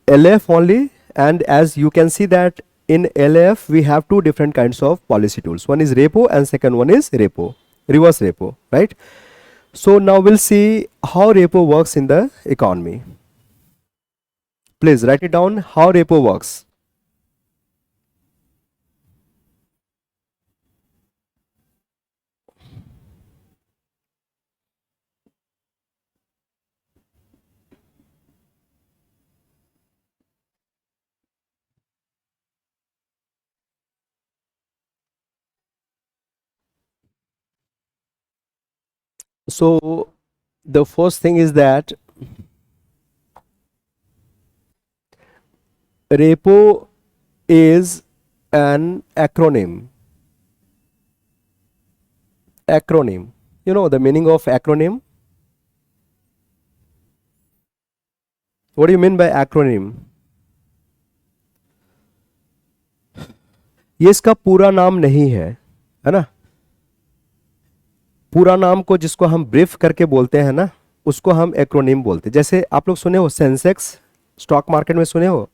LF only, and as you can see that in LF we have two different kinds of policy tools. One is repo and second one is repo, reverse repo, right? So now we'll see how repo works in the economy. Please write it down, how repo works. So the first thing is that repo is an acronym. You know the meaning of acronym? What you mean by acronym? ये इसका पूरा नाम नहीं है ना? पूरा नाम को जिसको हम ब्रीफ करके बोलते हैं ना, उसको हम एक्रोनिम बोलते हैं। जैसे आप लोग सुने हो सेंसेक्स, स्टॉक मार्केट में सुने हो,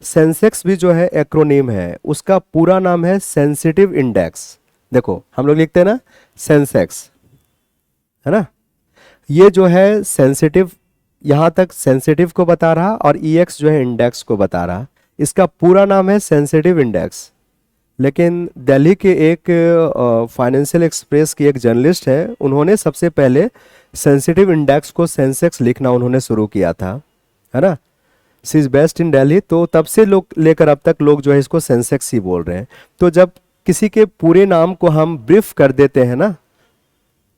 सेंसेक्स भी जो है एक्रोनिम है, उसका पूरा नाम है सेंसिटिव इंडेक्स। देखो हम लोग लिखते हैं ना सेंसेक्स, है ना, ये जो है सेंसिटिव, यहां तक सेंसिटिव को बता रहा और ईएक्स जो है इंडेक्स को बता रहा, इसका पूरा नाम है सेंसिटिव इंडेक्स। लेकिन दिल्ली के एक फाइनेंशियल एक्सप्रेस की एक जर्नलिस्ट है, उन्होंने सबसे पहले सेंसिटिव इंडेक्स को सेंसेक्स लिखना उन्होंने शुरू किया था, है ना। सी इज बेस्ट इन दिल्ली, तो तब से लोग लेकर अब तक लोग जो है इसको सेंसेक्स ही बोल रहे हैं। तो जब किसी के पूरे नाम को हम ब्रीफ कर देते हैं ना,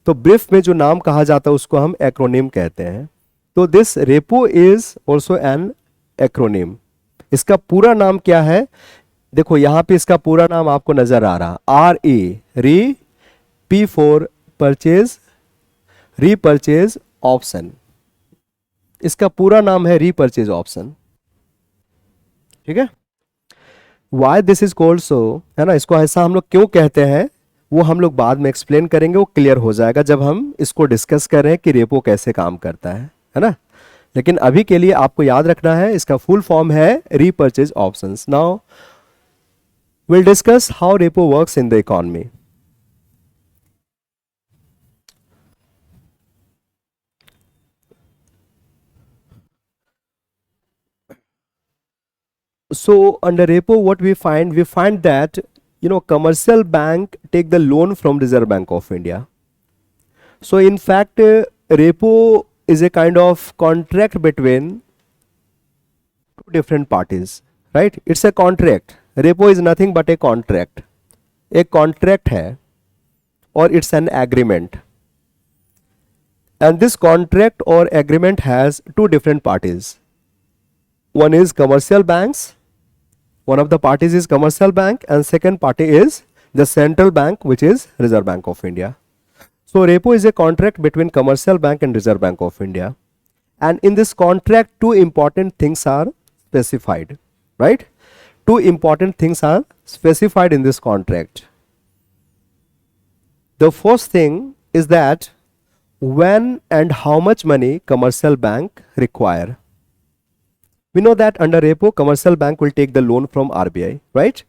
तो ब्रीफ में जो नाम कहा जाता है उसको हम एक्रोनिम कहते हैं। तो this repo is also an acronym. इसका पूरा नाम क्या है? देखो यहां पे इसका पूरा नाम आपको नजर आ रहा, आर ए री, P for purchase, repurchase option. इसका पूरा नाम है रीपरचेज ऑप्शन, ठीक है। वाई दिस इज कॉल्ड सो, है ना, इसको ऐसा हम लोग क्यों कहते हैं वो हम लोग बाद में एक्सप्लेन करेंगे, वो क्लियर हो जाएगा जब हम इसको डिस्कस कर रहे हैं कि रेपो कैसे काम करता है ना। लेकिन अभी के लिए आपको याद रखना है इसका फुल फॉर्म है repurchase options. Now we'll discuss how repo works in the economy. So under repo what we find that, you know, commercial bank take the loan from Reserve Bank of India. So in fact repo is a kind of contract between two different parties, right? It's a contract. Repo is nothing but a contract. एक contract है और it's an agreement. And this contract or agreement has two different parties. One is commercial banks. One of the parties is commercial bank and second party is the central bank, which is Reserve Bank of India. So repo is a contract between commercial bank and Reserve Bank of India. And in this contract, two important things are specified, right? Two important things are specified in this contract. The first thing is that when and how much money commercial bank require. We know that under repo commercial bank will take the loan from RBI, right?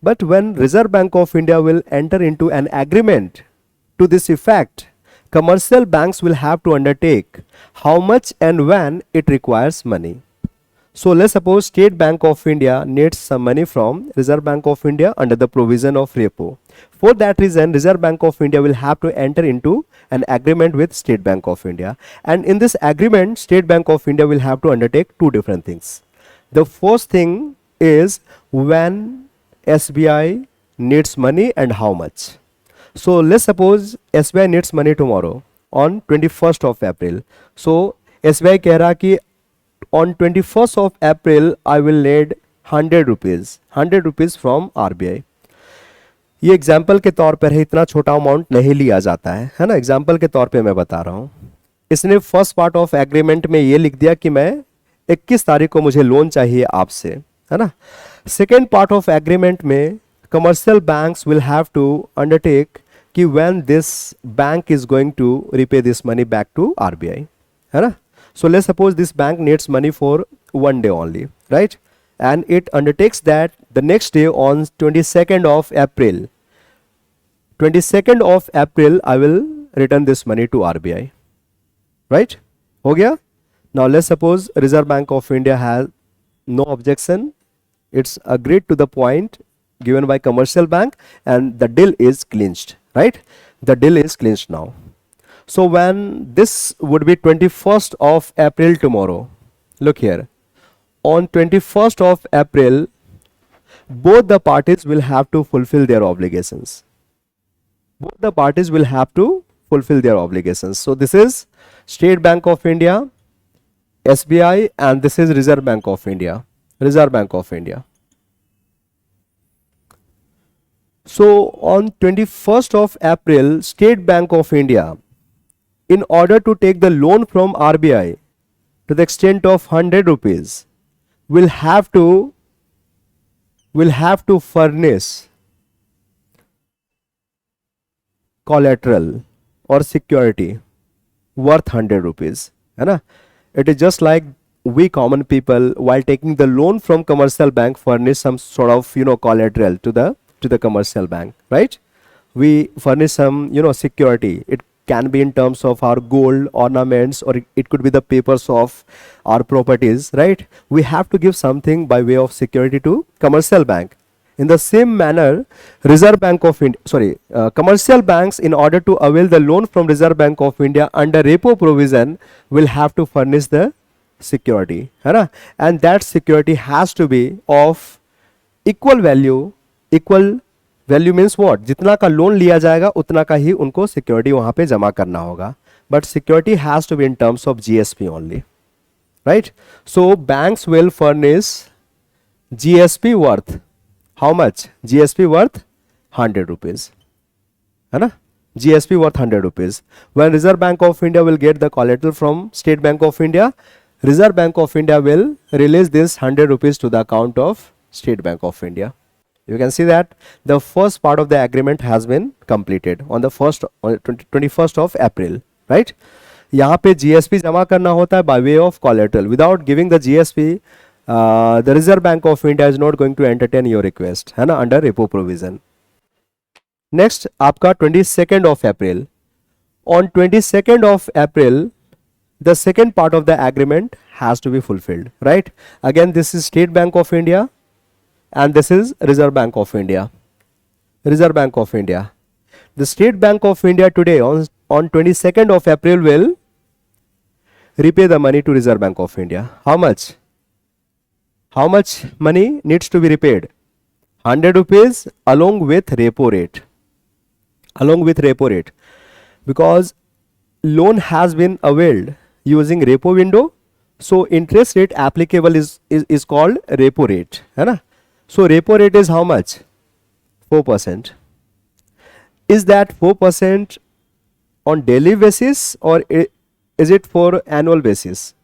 But when Reserve Bank of India will enter into an agreement to this effect, commercial banks will have to undertake how much and when it requires money. So let's suppose State Bank of India needs some money from Reserve Bank of India under the provision of repo. For that reason, Reserve Bank of India will have to enter into an agreement with State Bank of India. And in this agreement, State Bank of India will have to undertake two different things. The first thing is when SBI needs money and how much. So let's suppose SBI needs money tomorrow on 21st of April. So SBI कह रहा कि on 21st of April I will need 100 rupees from RBI. ये example के तौर पर है, इतना छोटा अमाउंट नहीं लिया जाता है ना, एग्जाम्पल के तौर पे मैं बता रहा हूँ। इसने फर्स्ट पार्ट ऑफ एग्रीमेंट में ये लिख दिया कि मैं 21 तारीख को मुझे लोन चाहिए आपसे, है ना। सेकेंड पार्ट ऑफ एग्रीमेंट में commercial banks will have to undertake कि when this bank is going to repay this money back to RBI, है ना। So let's suppose this bank needs money for one day only, right? And it undertakes that the next day on 22nd of April, I will return this money to RBI, right? हो गया? Now let's suppose Reserve Bank of India has no objection. It's agreed to the point given by commercial bank and the deal is clinched, right? The deal is clinched now. So when this would be 21st of April tomorrow, look here, on 21st of April, both the parties will have to fulfill their obligations. Both the parties will have to fulfill their obligations. So this is State Bank of India, SBI, and this is Reserve Bank of India, Reserve Bank of India. So on 21st of April, State Bank of India, in order to take the loan from RBI, to the extent of 100 rupees will have to furnish collateral or security worth 100 rupees, है ना. It is just like we common people while taking the loan from commercial bank furnish some sort of collateral to the commercial bank, right? We furnish some security. It can be in terms of our gold ornaments, or it could be the papers of our properties, right? We have to give something by way of security to commercial bank. In the same manner, Reserve Bank of India, commercial banks, in order to avail the loan from Reserve Bank of India under repo provision, will have to furnish the security, है ना? And that security has to be of equal value. Equal value means what? जितना का loan लिया जाएगा उतना का ही उनको security वहां पे जमा करना होगा. But security has to be in terms of GSP only, right? So banks will furnish GSP worth how much? GSP worth 100 rupees, है ना? GSP worth 100 rupees. When Reserve Bank of India will get the collateral from State Bank of India, Reserve Bank of India will release this 100 rupees to the account of State Bank of India. You can see that the first part of the agreement has been completed on the 21st of April, right? यहाँ पे GSP जमा करना होता है by way of collateral. Without giving the GSP, the Reserve Bank of India is not going to entertain your request, है ना, under repo provision. Next आपका 22nd of April. On 22nd of April, the second part of the agreement has to be fulfilled, right? Again, this is State Bank of India and this is Reserve Bank of India. Reserve Bank of India. The State Bank of India today on 22nd of April will repay the money to Reserve Bank of India. How much? How much money needs to be repaid? 100 rupees along with repo rate. Along with repo rate. Because loan has been availed using repo window, so interest rate applicable is called repo rate, है ना? So repo rate is how much? 4%. Is that 4% on daily basis or is it for annual basis?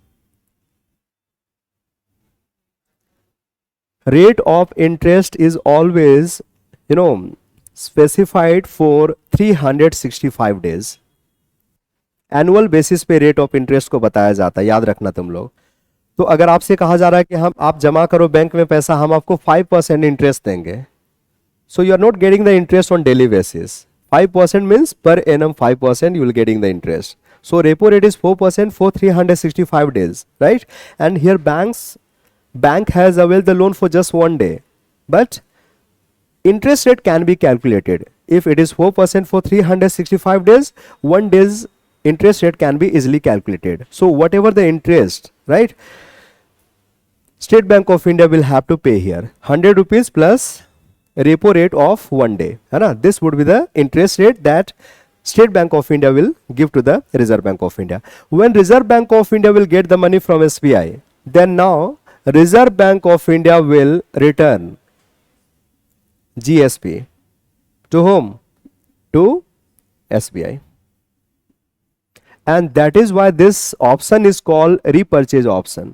Rate of interest is always specified for 365 days. Annual basis पे rate of interest को बताया जाता है, याद रखना तुम लोग. तो अगर आपसे कहा जा रहा है कि आप जमा करो बैंक में पैसा, हम आपको 5% इंटरेस्ट देंगे, so you are not getting the interest on daily basis. 5% means per annum 5% you will getting the interest. So repo rate is 4% for 365 days, right? And here bank has availed the loan for just one day, but interest rate can be calculated. If it is 4% for 365 days, 1 day's interest rate can be easily calculated. So whatever the interest, right, State Bank of India will have to pay here 100 rupees plus repo rate of 1 day, है ना? This would be the interest rate that State Bank of India will give to the Reserve Bank of India. When Reserve Bank of India will get the money from SBI, then now Reserve Bank of India will return GSP to whom? To SBI. And that is why this option is called repurchase option.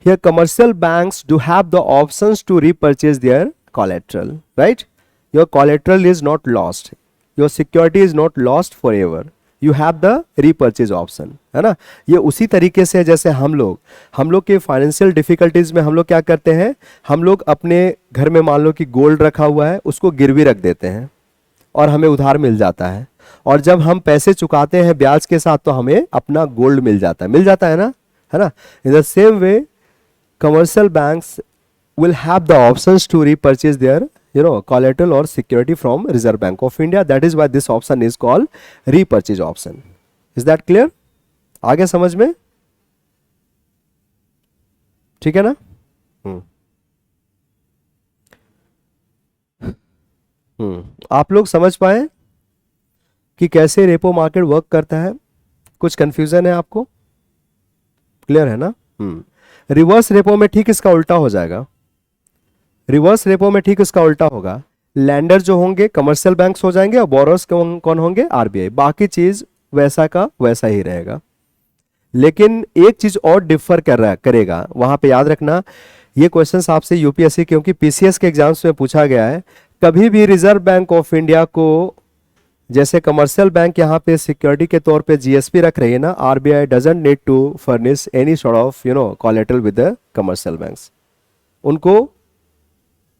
Here commercial banks do have the options to repurchase their collateral, right? Your collateral is not lost. Your security is not lost forever. You have the repurchase option, है ना? ये उसी तरीके से जैसे हम लोग के फाइनेंशियल डिफिकल्टीज में हम लोग क्या करते हैं, हम लोग अपने घर में मान लो कि गोल्ड रखा हुआ है, उसको गिरवी रख देते हैं और हमें उधार मिल जाता है, और जब हम पैसे चुकाते हैं ब्याज के साथ तो हमें अपना गोल्ड मिल जाता है ना, है ना? In the same way commercial banks will have the options to repurchase their collateral or security from Reserve Bank of India. That is why this option is called repurchase option. Is that clear? आ गया समझ में? ठीक है ना? आप लोग समझ पाए कि कैसे रेपो मार्केट वर्क करता है? कुछ कंफ्यूजन है आपको? क्लियर है ना? रिवर्स रेपो में ठीक इसका उल्टा हो जाएगा. रिवर्स रेपो में ठीक इसका उल्टा होगा. लैंडर जो होंगे कमर्शियल बैंक्स हो जाएंगे और बोरोर्स कौन होंगे? आरबीआई. बाकी चीज वैसा का वैसा ही रहेगा. लेकिन एक चीज और डिफर कर रहा करेगा, वहां पे याद रखना, ये क्वेश्चन आपसे यूपीएससी क्योंकि पीसीएस के एग्जाम्स में पूछा गया है, कभी भी रिजर्व बैंक ऑफ इंडिया को, जैसे कमर्शियल बैंक यहाँ पे सिक्योरिटी के तौर पे जीएसपी रख रही है ना, RBI doesn't need to furnish any sort of collateral with the commercial banks. उनको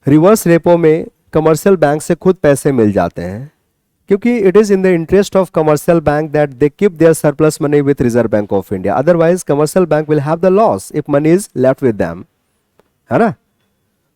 रिवर्स रेपो में कमर्शियल बैंक से खुद पैसे मिल जाते हैं, क्योंकि it is in the interest of commercial bank that they keep their surplus money with Reserve Bank of India, otherwise commercial bank will have the loss if money is left with them, है ना।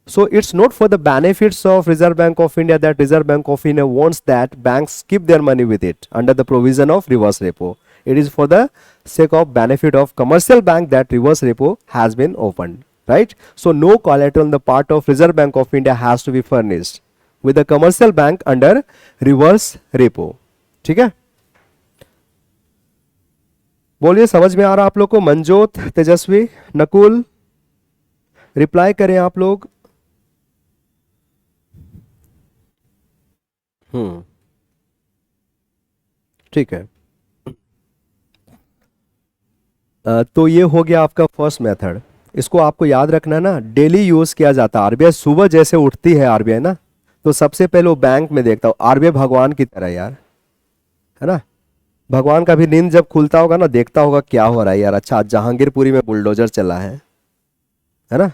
So it's not for the benefits of Reserve Bank of India that Reserve Bank of India wants that banks keep their money with it under the provision of reverse repo. It is for the sake of benefit of commercial bank that reverse repo has been opened, right? So no collateral on the part of Reserve Bank of India has to be furnished with the commercial bank under reverse repo. ठीक है, बोलिए समझ में आ रहा आप लोग को? मंजोत, तेजस्वी, Nakul, reply करें आप लोग। ठीक है। तो ये हो गया आपका फर्स्ट मेथड। इसको आपको याद रखना है ना, डेली यूज किया जाता है। आरबीआई सुबह जैसे उठती है आरबीआई ना, तो सबसे पहले वो बैंक में देखता हूँ। आरबीआई भगवान की तरह यार, है ना। भगवान का भी नींद जब खुलता होगा ना, देखता होगा क्या हो रहा है यार, अच्छा जहांगीरपुरी में बुलडोजर चला है ना।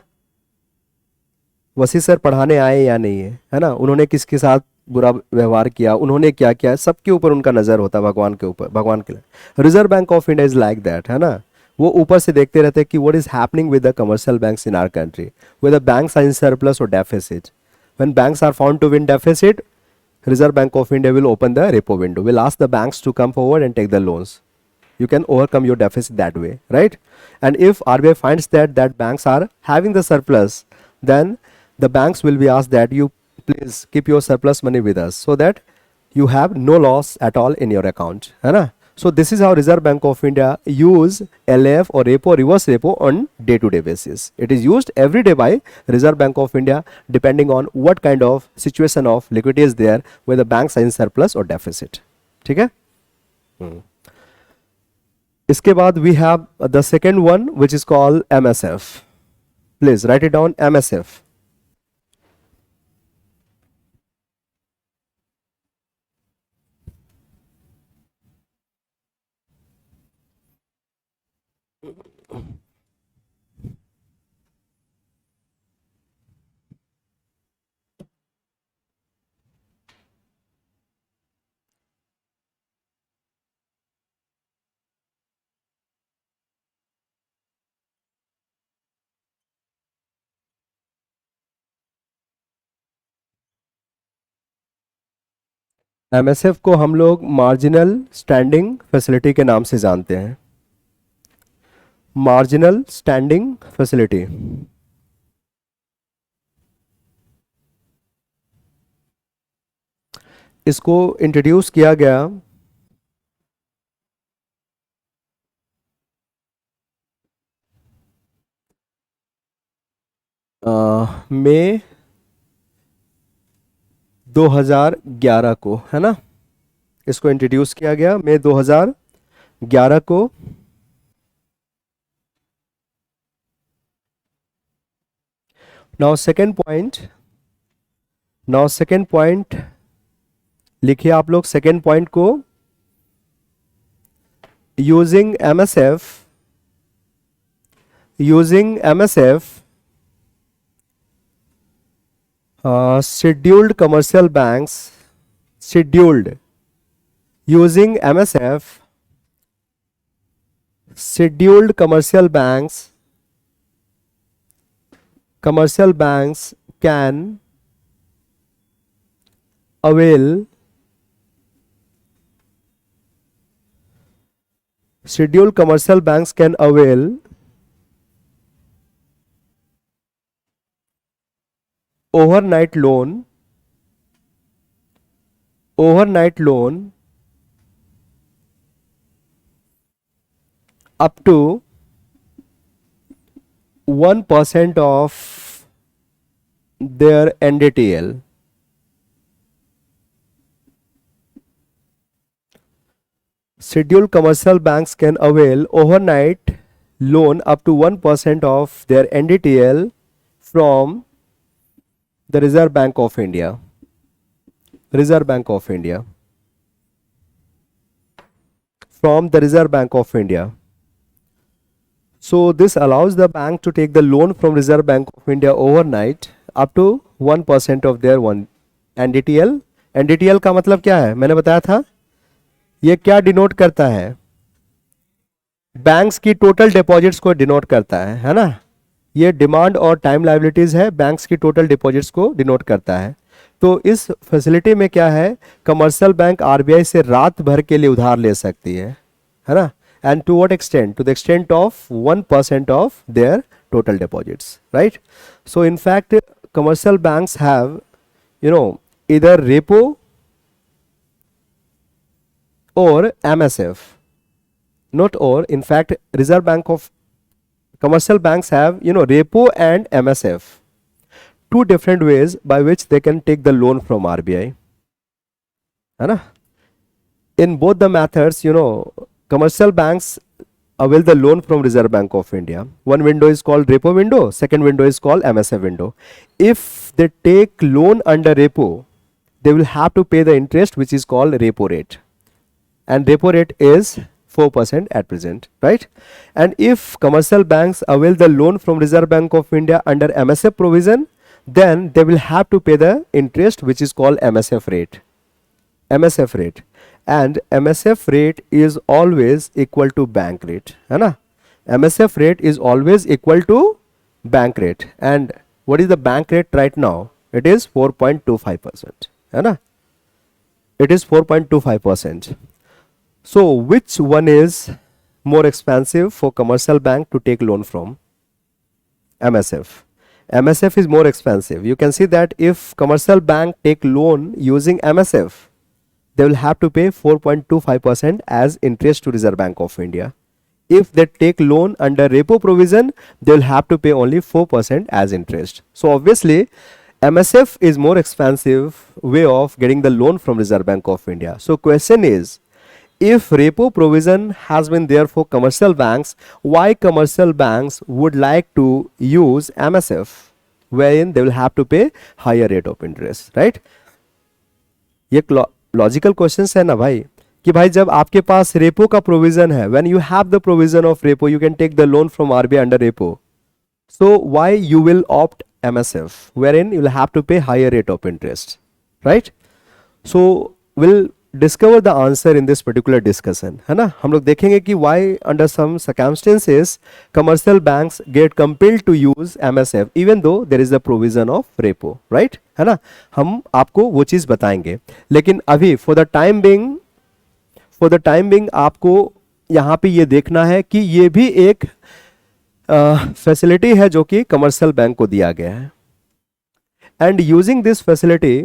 वसी सर पढ़ाने आए या नहीं है ना, उन्होंने किसके साथ बुरा व्यवहार किया, उन्होंने क्या किया, सबके ऊपर उनका नजर होता है, भगवान के ऊपर, भगवान के लिए। Reserve Bank of India is like that, है ना। वो ऊपर से देखते रहते हैं कि what is happening with the commercial banks in our country, whether banks are in surplus or deficit. When banks are found to be in deficit, Reserve Bank of India will open the repo window, will ask the banks to come forward and take the loans. You can overcome your deficit that way, right? And if RBI finds that banks are having the surplus, then the banks will be asked that you please keep your surplus money with us so that you have no loss at all in your account, है ना। So this is how Reserve Bank of India use LF or repo, reverse repo on day-to-day basis. It is used every day by Reserve Bank of India depending on what kind of situation of liquidity is there, whether banks are in surplus or deficit. ठीक है। इसके बाद we have the second one which is called MSF. Please write it down, MSF. MSF को हम लोग marginal standing facility के नाम से जानते हैं। मार्जिनल स्टैंडिंग फैसिलिटी, इसको इंट्रोड्यूस किया गया मई 2011 को, है ना। इसको इंट्रोड्यूस किया गया मई 2011 को। नाउ सेकेंड पॉइंट लिखिए आप लोग। सेकेंड पॉइंट को, using MSF scheduled commercial banks, scheduled using MSF, scheduled commercial banks can avail, scheduled commercial banks can avail overnight loan up to 1% of their NDTL. scheduled commercial banks can avail overnight loan up to 1% of their NDTL from the Reserve Bank of India. Reserve Bank of India. From the Reserve Bank of India. So this allows the bank to take the loan from Reserve Bank of India overnight up to 1% of their one NDTL. NDTL का मतलब क्या है, मैंने बताया था, ये क्या denote करता है, बैंक्स की टोटल डिपॉजिट्स को डिनोट करता है ना। ये डिमांड और टाइम लायबिलिटीज है, बैंक्स की टोटल डिपॉजिट्स को डिनोट करता है। तो इस फैसिलिटी में क्या है, कमर्शियल बैंक आरबीआई से रात भर के लिए उधार ले सकती है ना। And to what extent, to the extent of 1% of their total deposits, right. So in fact commercial banks have either repo or MSF, not or, in fact Reserve Bank of commercial banks have repo and MSF, two different ways by which they can take the loan from RBI, है ना। In both the methods commercial banks avail the loan from Reserve Bank of India. One window is called repo window, second window is called MSF window. If they take loan under repo, they will have to pay the interest which is called repo rate, and repo rate is 4% at present, right? And if commercial banks avail the loan from Reserve Bank of India under MSF provision, then they will have to pay the interest which is called MSF rate. MSF rate, and MSF rate is always equal to bank rate, है ना। MSF rate is always equal to bank rate, and what is the bank rate right now? It is 4.25%, है ना। It is 4.25%. So which one is more expensive for commercial bank to take loan from? MSF. MSF is more expensive. You can see that if commercial bank take loan using MSF, they will have to pay 4.25% as interest to Reserve Bank of India. If they take loan under repo provision, they will have to pay only 4% as interest. So obviously MSF is more expensive way of getting the loan from Reserve Bank of India. So question is, if repo provision has been there for commercial banks, why commercial banks would like to use MSF, wherein they will have to pay higher rate of interest, right? ये logical questions है ना भाई, कि भाई जब आपके पास repo का प्रोविजन है, when you have the provision of repo, you can take the loan from RBI under repo, so why you will opt MSF, wherein you will have to pay higher rate of interest, right? So we'll discover the answer in this particular discussion, है ना। हम लोग देखेंगे कि why under some circumstances commercial banks get compelled to use MSF even though there is a provision of repo, right, है ना। हम आपको वो चीज़ बताएंगे, लेकिन अभी for the time being आपको यहाँ पे ये देखना है कि ये भी एक फैसिलिटी है जो कि कमर्शियल बैंक को दिया गया है, and using this facility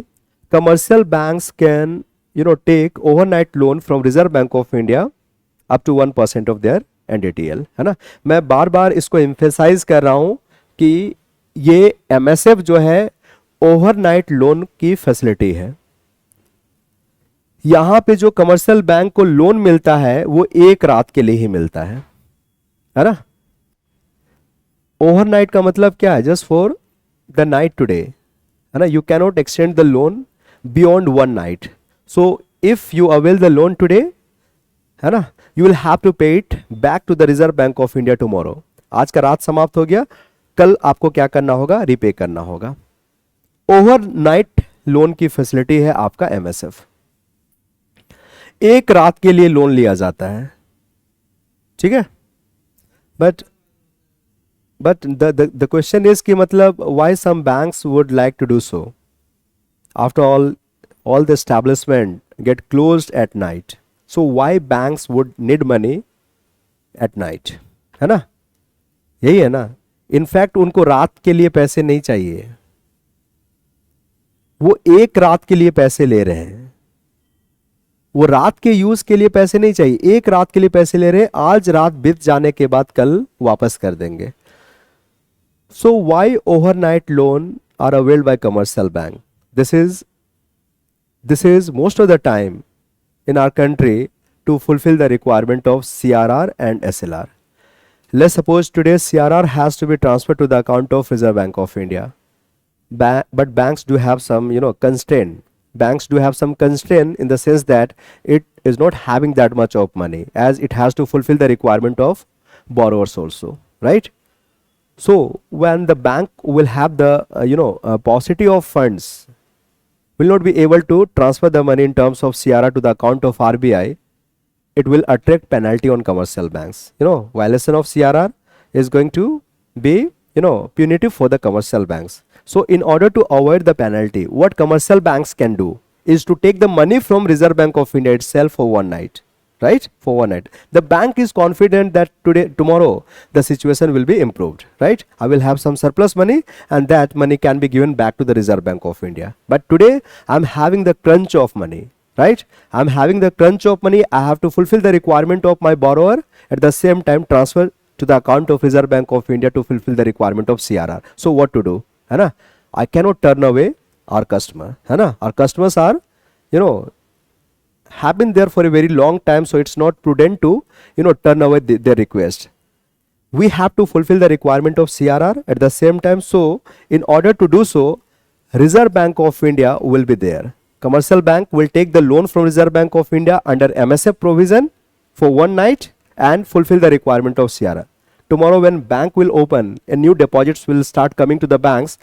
commercial banks can take overnight loan from Reserve Bank of India up to 1% of their NDTL, है ना। मैं बार बार इसको एम्फेसाइज कर रहा हूं कि ये एमएसएफ जो है ओवरनाइट लोन की फैसिलिटी है। यहां पे जो कमर्शियल बैंक को लोन मिलता है वो एक रात के लिए ही मिलता है ना। ओवरनाइट का मतलब क्या है, just for the night today, है ना। You cannot extend the loan beyond one night. So if you avail the loan today, है ना, you will have to pay it back to the Reserve Bank of India tomorrow. आज का रात समाप्त हो गया, कल आपको क्या करना होगा, रिपे करना होगा। ओवरनाइट लोन की फैसिलिटी है आपका एमएसएफ। एक रात के लिए लोन लिया जाता है, ठीक है। बट द क्वेश्चन इज कि मतलब why some banks would like to do so. After all the establishment get closed at night, so why banks would need money at night, है ना। यही है ना। इनफैक्ट उनको रात के लिए पैसे नहीं चाहिए, वो एक रात के लिए पैसे ले रहे हैं। वो रात के यूज के लिए पैसे नहीं चाहिए, एक रात के लिए पैसे ले रहे हैं। आज रात बीत जाने के बाद कल वापस कर देंगे। So why overnight loan are availed by commercial bank? This is most of the time in our country to fulfill the requirement of CRR and SLR. Let's suppose today CRR has to be transferred to the account of Reserve Bank of India. But banks do have some, constraint. Banks do have some constraint in the sense that it is not having that much of money, as it has to fulfill the requirement of borrowers also, right? So when the bank will have the paucity of funds, will not be able to transfer the money in terms of CRR to the account of RBI, it will attract penalty on commercial banks. Violation of CRR is going to be punitive for the commercial banks. So in order to avoid the penalty, what commercial banks can do is to take the money from Reserve Bank of India itself for one night, right? For one night. The bank is confident that tomorrow the situation will be improved, right? I will have some surplus money and that money can be given back to the Reserve Bank of India. But today I'm having the crunch of money, right? I'm having the crunch of money. I have to fulfill the requirement of my borrower, at the same time transfer to the account of Reserve Bank of India to fulfill the requirement of CRR. So what to do? I cannot turn away our customer. Our customers are, have been there for a very long time, so it's not prudent to, turn away their request. We have to fulfill the requirement of CRR at the same time. So in order to do so, Reserve Bank of India will be there. Commercial bank will take the loan from Reserve Bank of India under MSF provision for one night and fulfill the requirement of CRR. Tomorrow when bank will open and new deposits will start coming to the banks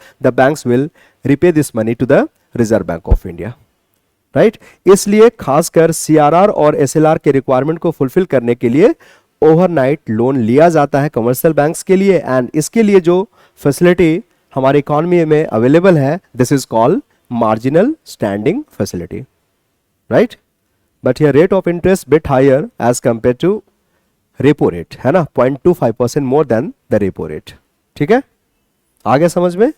will repay this money to the Reserve Bank of India, right? इसलिए खासकर CRR और SLR के requirement को fulfil करने के लिए overnight loan लिया जाता है कमर्शियल बैंक्स के लिए, एंड इसके लिए जो फैसिलिटी हमारे इकोनॉमी में अवेलेबल है, this is called marginal standing facility, right? But here rate of interest bit higher as compared to repo rate, है ना, 0.25% more than the repo rate. ठीक है, आगे समझ में?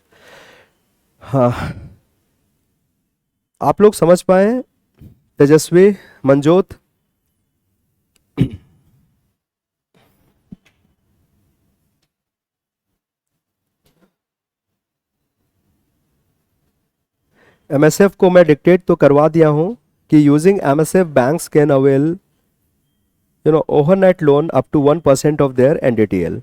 हाँ, आप लोग समझ पाए? तेजस्वी, मंजोत? MSF को मैं डिक्टेट तो करवा दिया हूं कि using MSF banks can avail overnight loan up to 1% of their NDTL.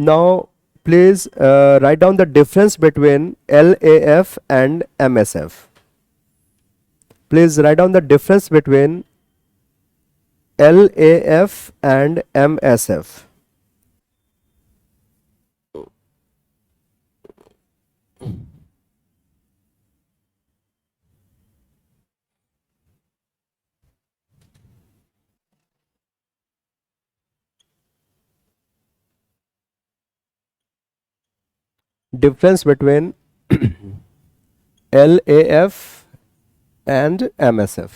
Now please write down the difference between LAF and MSF. Please write down the difference between LAF and MSF. Difference between LAF and MSF.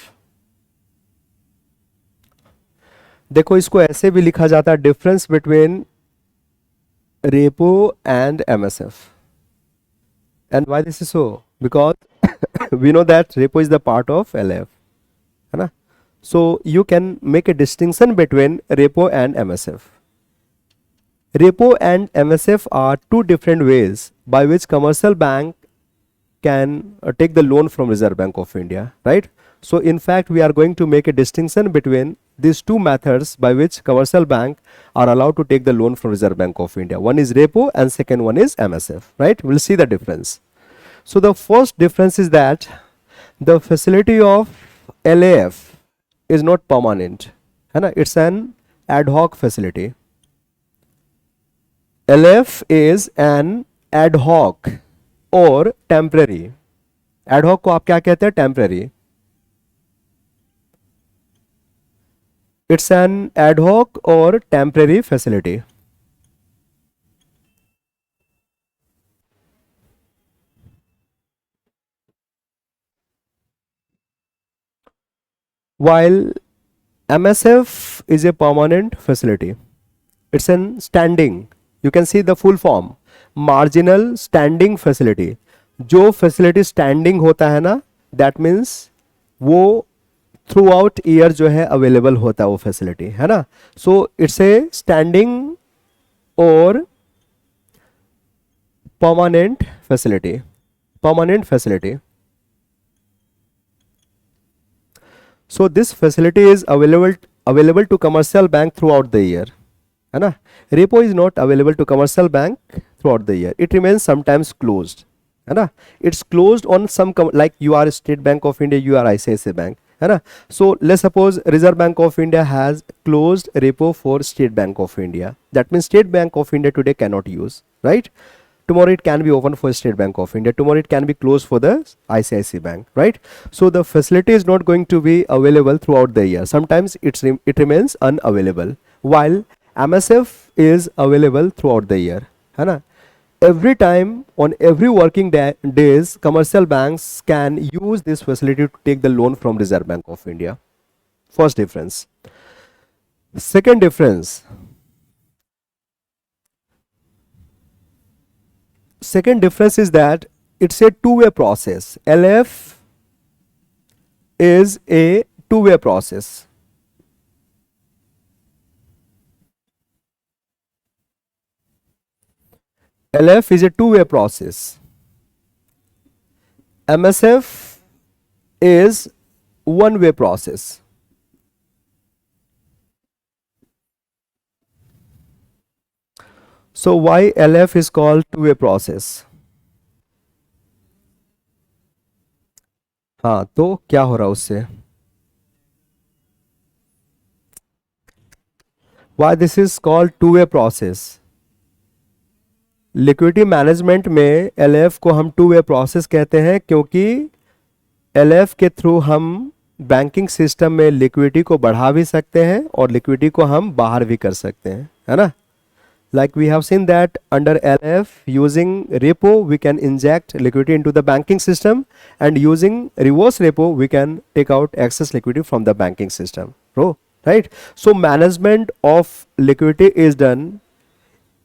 देखो इसको ऐसे भी लिखा जाता है, difference between repo and MSF. And why this is so? Because we know that repo is the part of LAF, है ना? So you can make a distinction between repo and MSF. Repo and MSF are two different ways by which commercial bank can take the loan from Reserve Bank of India, right? So in fact we are going to make a distinction between these two methods by which commercial bank are allowed to take the loan from Reserve Bank of India. One is repo and second one is MSF, right? We'll see the difference. So the first difference is that the facility of LAF is not permanent, है ना? It's an ad hoc facility. LF is an ad hoc or temporary. Ad hoc को आप क्या कहते हैं? Temporary. It's an ad hoc or temporary facility. While MSF is a permanent facility. It's an standing. You can see the full form, marginal standing facility. जो facility standing होता है ना, that means वो throughout year जो है available होता है वो facility, है ना? So it's a standing or permanent facility. Permanent facility. So this facility is available to commercial bank throughout the year, है ना. Repo is not available to commercial bank throughout the year. It remains sometimes closed, है ना. It's closed on some like you are State Bank of India, you are ICICI Bank, है ना. So let's suppose Reserve Bank of India has closed repo for State Bank of India. That means State Bank of India today cannot use, right? Tomorrow it can be open for State Bank of India. Tomorrow it can be closed for the ICICI Bank, right? So the facility is not going to be available throughout the year. Sometimes it remains unavailable, while MSF is available throughout the year, है ना. Every time on every working days, commercial banks can use this facility to take the loan from Reserve Bank of India. First difference. Second difference. Second difference is that it's a two-way process. LF is a two-way process. LF is a two-way process. MSF is one-way process. So why LF is called two-way process? हाँ, तो क्या हो रहा उससे? Why this is called two-way process? Liquidity management में LF को हम two way process कहते हैं, क्योंकि LF के थ्रू हम बैंकिंग सिस्टम में लिक्विडिटी को बढ़ा भी सकते हैं और लिक्विडिटी को हम बाहर भी कर सकते हैं, है ना. Like we have seen that under LF, using repo we can inject liquidity into the banking system, and using reverse repo we can take out excess liquidity from the banking system, right? So management of liquidity is done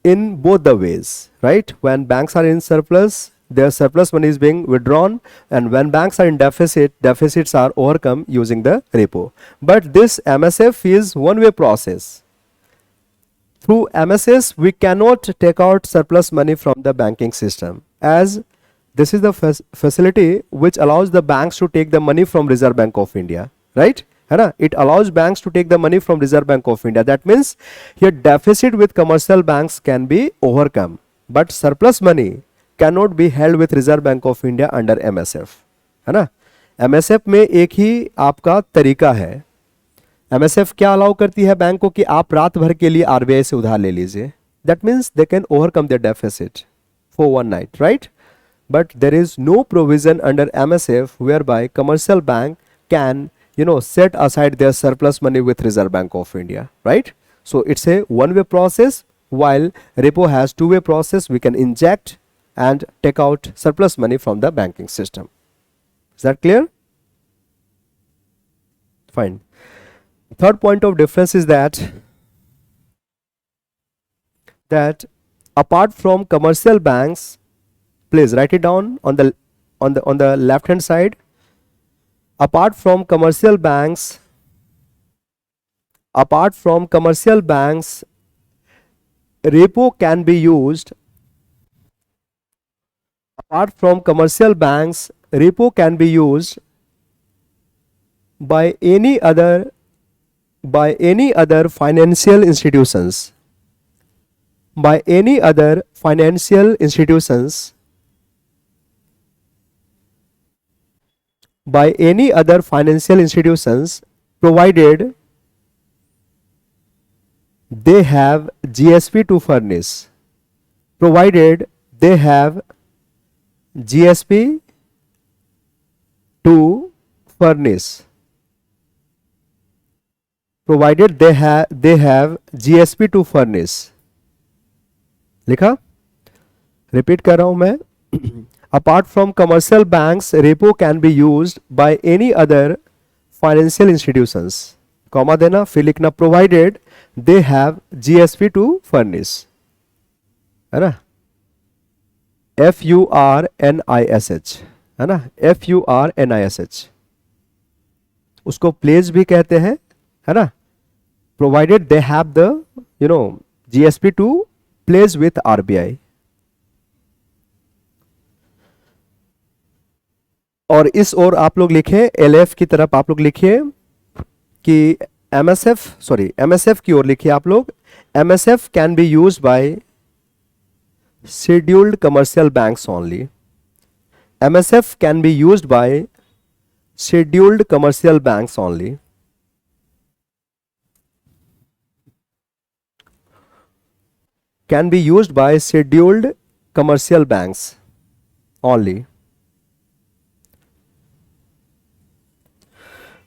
in both the ways, right? When banks are in surplus, their surplus money is being withdrawn, and when banks are in deficit, deficits are overcome using the repo. But this MSF is one-way process. Through MSS, we cannot take out surplus money from the banking system, as this is the facility which allows the banks to take the money from Reserve Bank of India, right? It allows banks to take the money from Reserve Bank of India. That means here deficit with commercial banks can be overcome, but surplus money cannot be held with Reserve Bank of India under MSF, है ना. MSF में एक ही आपका तरीका है. MSF क्या allow करती है बैंक को कि आप रात भर के लिए RBI से उधार ले लीजिए. That means they can overcome their deficit for one night, right? But there is no provision under MSF whereby commercial bank can set aside their surplus money with Reserve Bank of India, right? So it's a one-way process, while repo has two-way process. We can inject and take out surplus money from the banking system. Is that clear? Fine. Third point of difference is that apart from commercial banks, please write it down on the left hand side. Apart from commercial banks, repo can be used. Apart from commercial banks, repo can be used by any other financial institutions. By any other financial institutions. By any other financial institutions, provided they have GSP to furnish. Provided they have GSP to furnish. Provided they have GSP to furnish. लिखा? Repeat कर रहा हूं मैं. Apart from commercial banks, repo can be used by any other financial institutions. Comma देना, फिर लिखना provided they have GSP to furnish, है ना. FURNISH, है ना. FURNISH उसको प्लेस भी कहते हैं, है ना. Provided they have the GSP to place with RBI. और इस ओर आप लोग लिखे LF की तरफ आप लोग लिखिए कि एमएसएफ की ओर लिखिए आप लोग। MSF can B use by scheduled commercial banks only. MSF can be used bye scheduled commercial banks only. Can be used bye scheduled commercial banks only.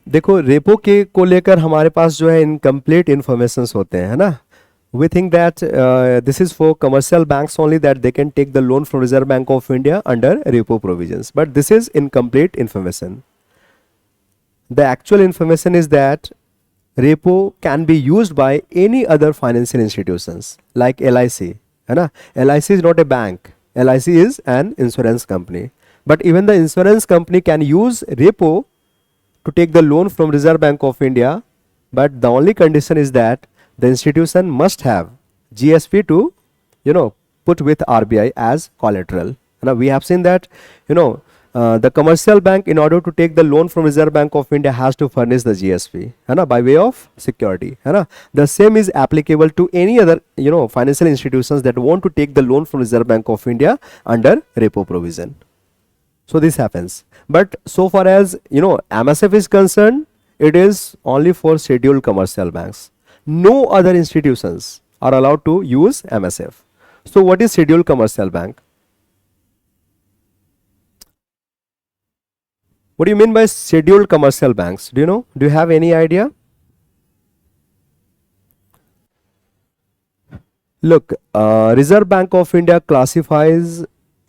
देखो रेपो के को लेकर हमारे पास जो है इनकम्प्लीट इंफॉर्मेशन होते हैं, है ना। We think that this is for commercial banks only, that they can take the loan from Reserve Bank of India under repo provisions, but this is incomplete information. The actual information is that repo can be used by any other financial institutions like LIC, है ना. LIC is not a bank. LIC is an insurance company. But even the insurance company can use repo to take the loan from Reserve Bank of India. But the only condition is that the institution must have GSP to, put with RBI as collateral. Now we have seen that, the commercial bank, in order to take the loan from Reserve Bank of India, has to furnish the GSP, है ना, by way of security, है ना. The same is applicable to any other, financial institutions that want to take the loan from Reserve Bank of India under repo provision. So this happens. But so far as, MSF is concerned, it is only for scheduled commercial banks. No other institutions are allowed to use MSF. So what is scheduled commercial bank? What do you mean by scheduled commercial banks? Do you know? Do you have any idea? Look, Reserve Bank of India classifies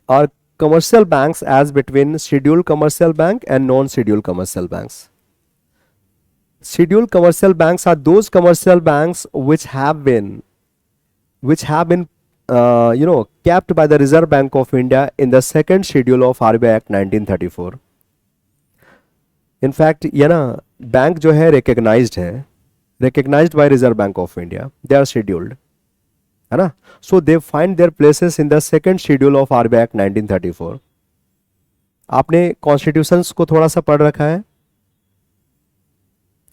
our commercial banks as between scheduled commercial bank and non-scheduled commercial banks. Scheduled commercial banks are those commercial banks which have been kept by the Reserve Bank of India in the second schedule of RBI Act 1934. In fact ये ना bank जो है recognised by Reserve Bank of India, they are scheduled, है ना. So they find their places in the second schedule of RBI act 1934. आपने constitutions को थोड़ा सा पढ़ रखा है.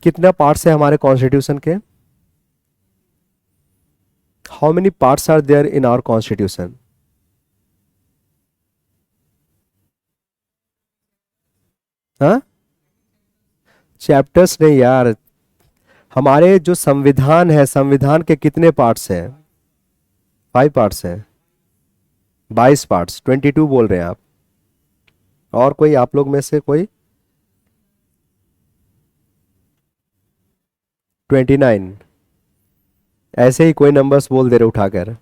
कितना पार्ट्स है हमारे कॉन्स्टिट्यूशन के? How many parts are there in our constitution? हाँ, चैप्टर्स नहीं यार, हमारे जो संविधान है, संविधान के कितने पार्ट्स हैं? 5 पार्ट्स हैं. 22 पार्ट्स, 22 बोल रहे हैं आप. और कोई आप लोग में से कोई? 29. ऐसे ही कोई नंबर्स बोल दे रहे उठाकर.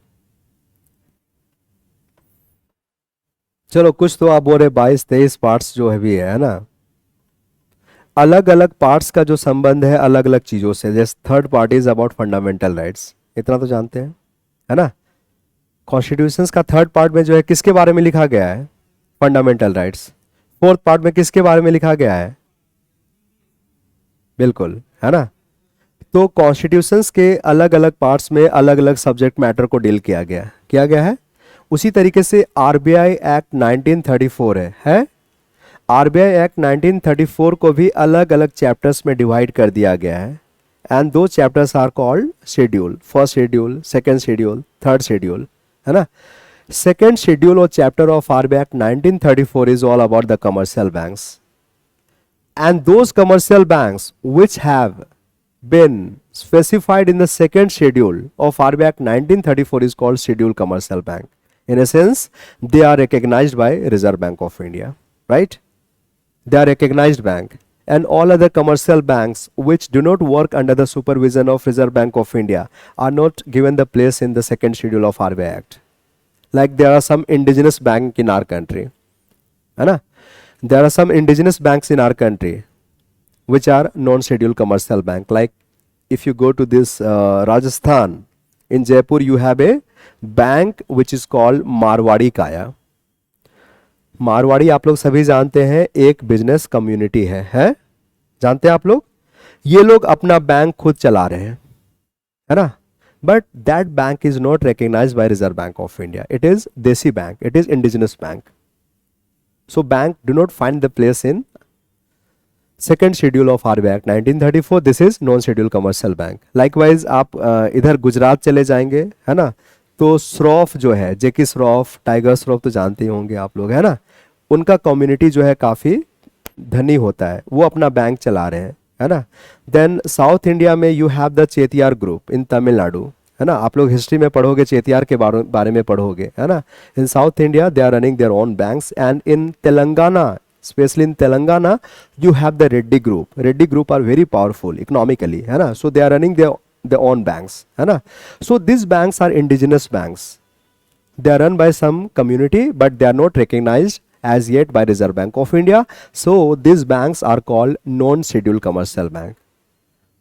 चलो कुछ तो आप बोल रहे 22-23 पार्ट्स जो है भी है ना. अलग अलग पार्ट्स का जो संबंध है अलग अलग चीजों से, जैसे third part is about fundamental rights, इतना तो जानते हैं, है ना. कॉन्स्टिट्यूशंस का थर्ड पार्ट में जो है किसके बारे में लिखा गया है? Fundamental rights. फोर्थ पार्ट में किसके बारे में लिखा गया है? बिल्कुल, है ना. तो कॉन्स्टिट्यूशंस के अलग अलग पार्ट्स में अलग अलग सब्जेक्ट मैटर को डील किया गया है. उसी तरीके से आरबीआई एक्ट 1934 है. आरबीआई एक्ट 1934 को भी अलग अलग चैप्टर्स में डिवाइड कर दिया गया है. एंड दो chapters are called schedule. First schedule, second schedule, third schedule, है ना. सेकंड शेड्यूल और chapter of RBI act 1934 is all about the commercial banks. And those commercial banks which have been specified in the second schedule of RBI act 1934 is called schedule commercial bank. In a sense, they are recognized by Reserve Bank of India, right? They are recognized bank, and all other commercial banks which do not work under the supervision of Reserve Bank of India are not given the place in the second schedule of RBI Act. Like there are some indigenous bank in our country, है ना? There are some indigenous banks in our country which are non-scheduled commercial bank. Like if you go to this Rajasthan, in Jaipur, you have a bank which is called Marwari काया. मारवाड़ी आप लोग सभी जानते हैं एक business community है जानते हैं आप लोग. ये लोग अपना बैंक खुद चला रहे हैं, है ना. But that bank is not recognised by Reserve Bank of India. It is देसी bank, it is indigenous bank. So bank do not find the place in second schedule of RBI act 1934, this is non scheduled commercial bank. Likewise आप इधर गुजरात चले जाएंगे, है ना, तो श्रॉफ जो है, जेकी श्रॉफ, टाइगर श्रॉफ तो जानते ही होंगे आप लोग, है ना, उनका कम्युनिटी जो है काफ़ी धनी होता है, वो अपना बैंक चला रहे हैं, है ना। देन साउथ इंडिया में you have the Chettiar group in Tamil Nadu, है ना, आप लोग हिस्ट्री में पढ़ोगे, चेतियार के बारे में पढ़ोगे, है ना। In South India they are running their own banks, and in Telangana, especially in Telangana, you have the Reddy group. Reddy group are very powerful economically, है ना, so they are running their own banks, है ना. So these banks are indigenous banks. They are run by some community, but they are not recognized as yet by Reserve Bank of India. So these banks are called non-scheduled commercial bank.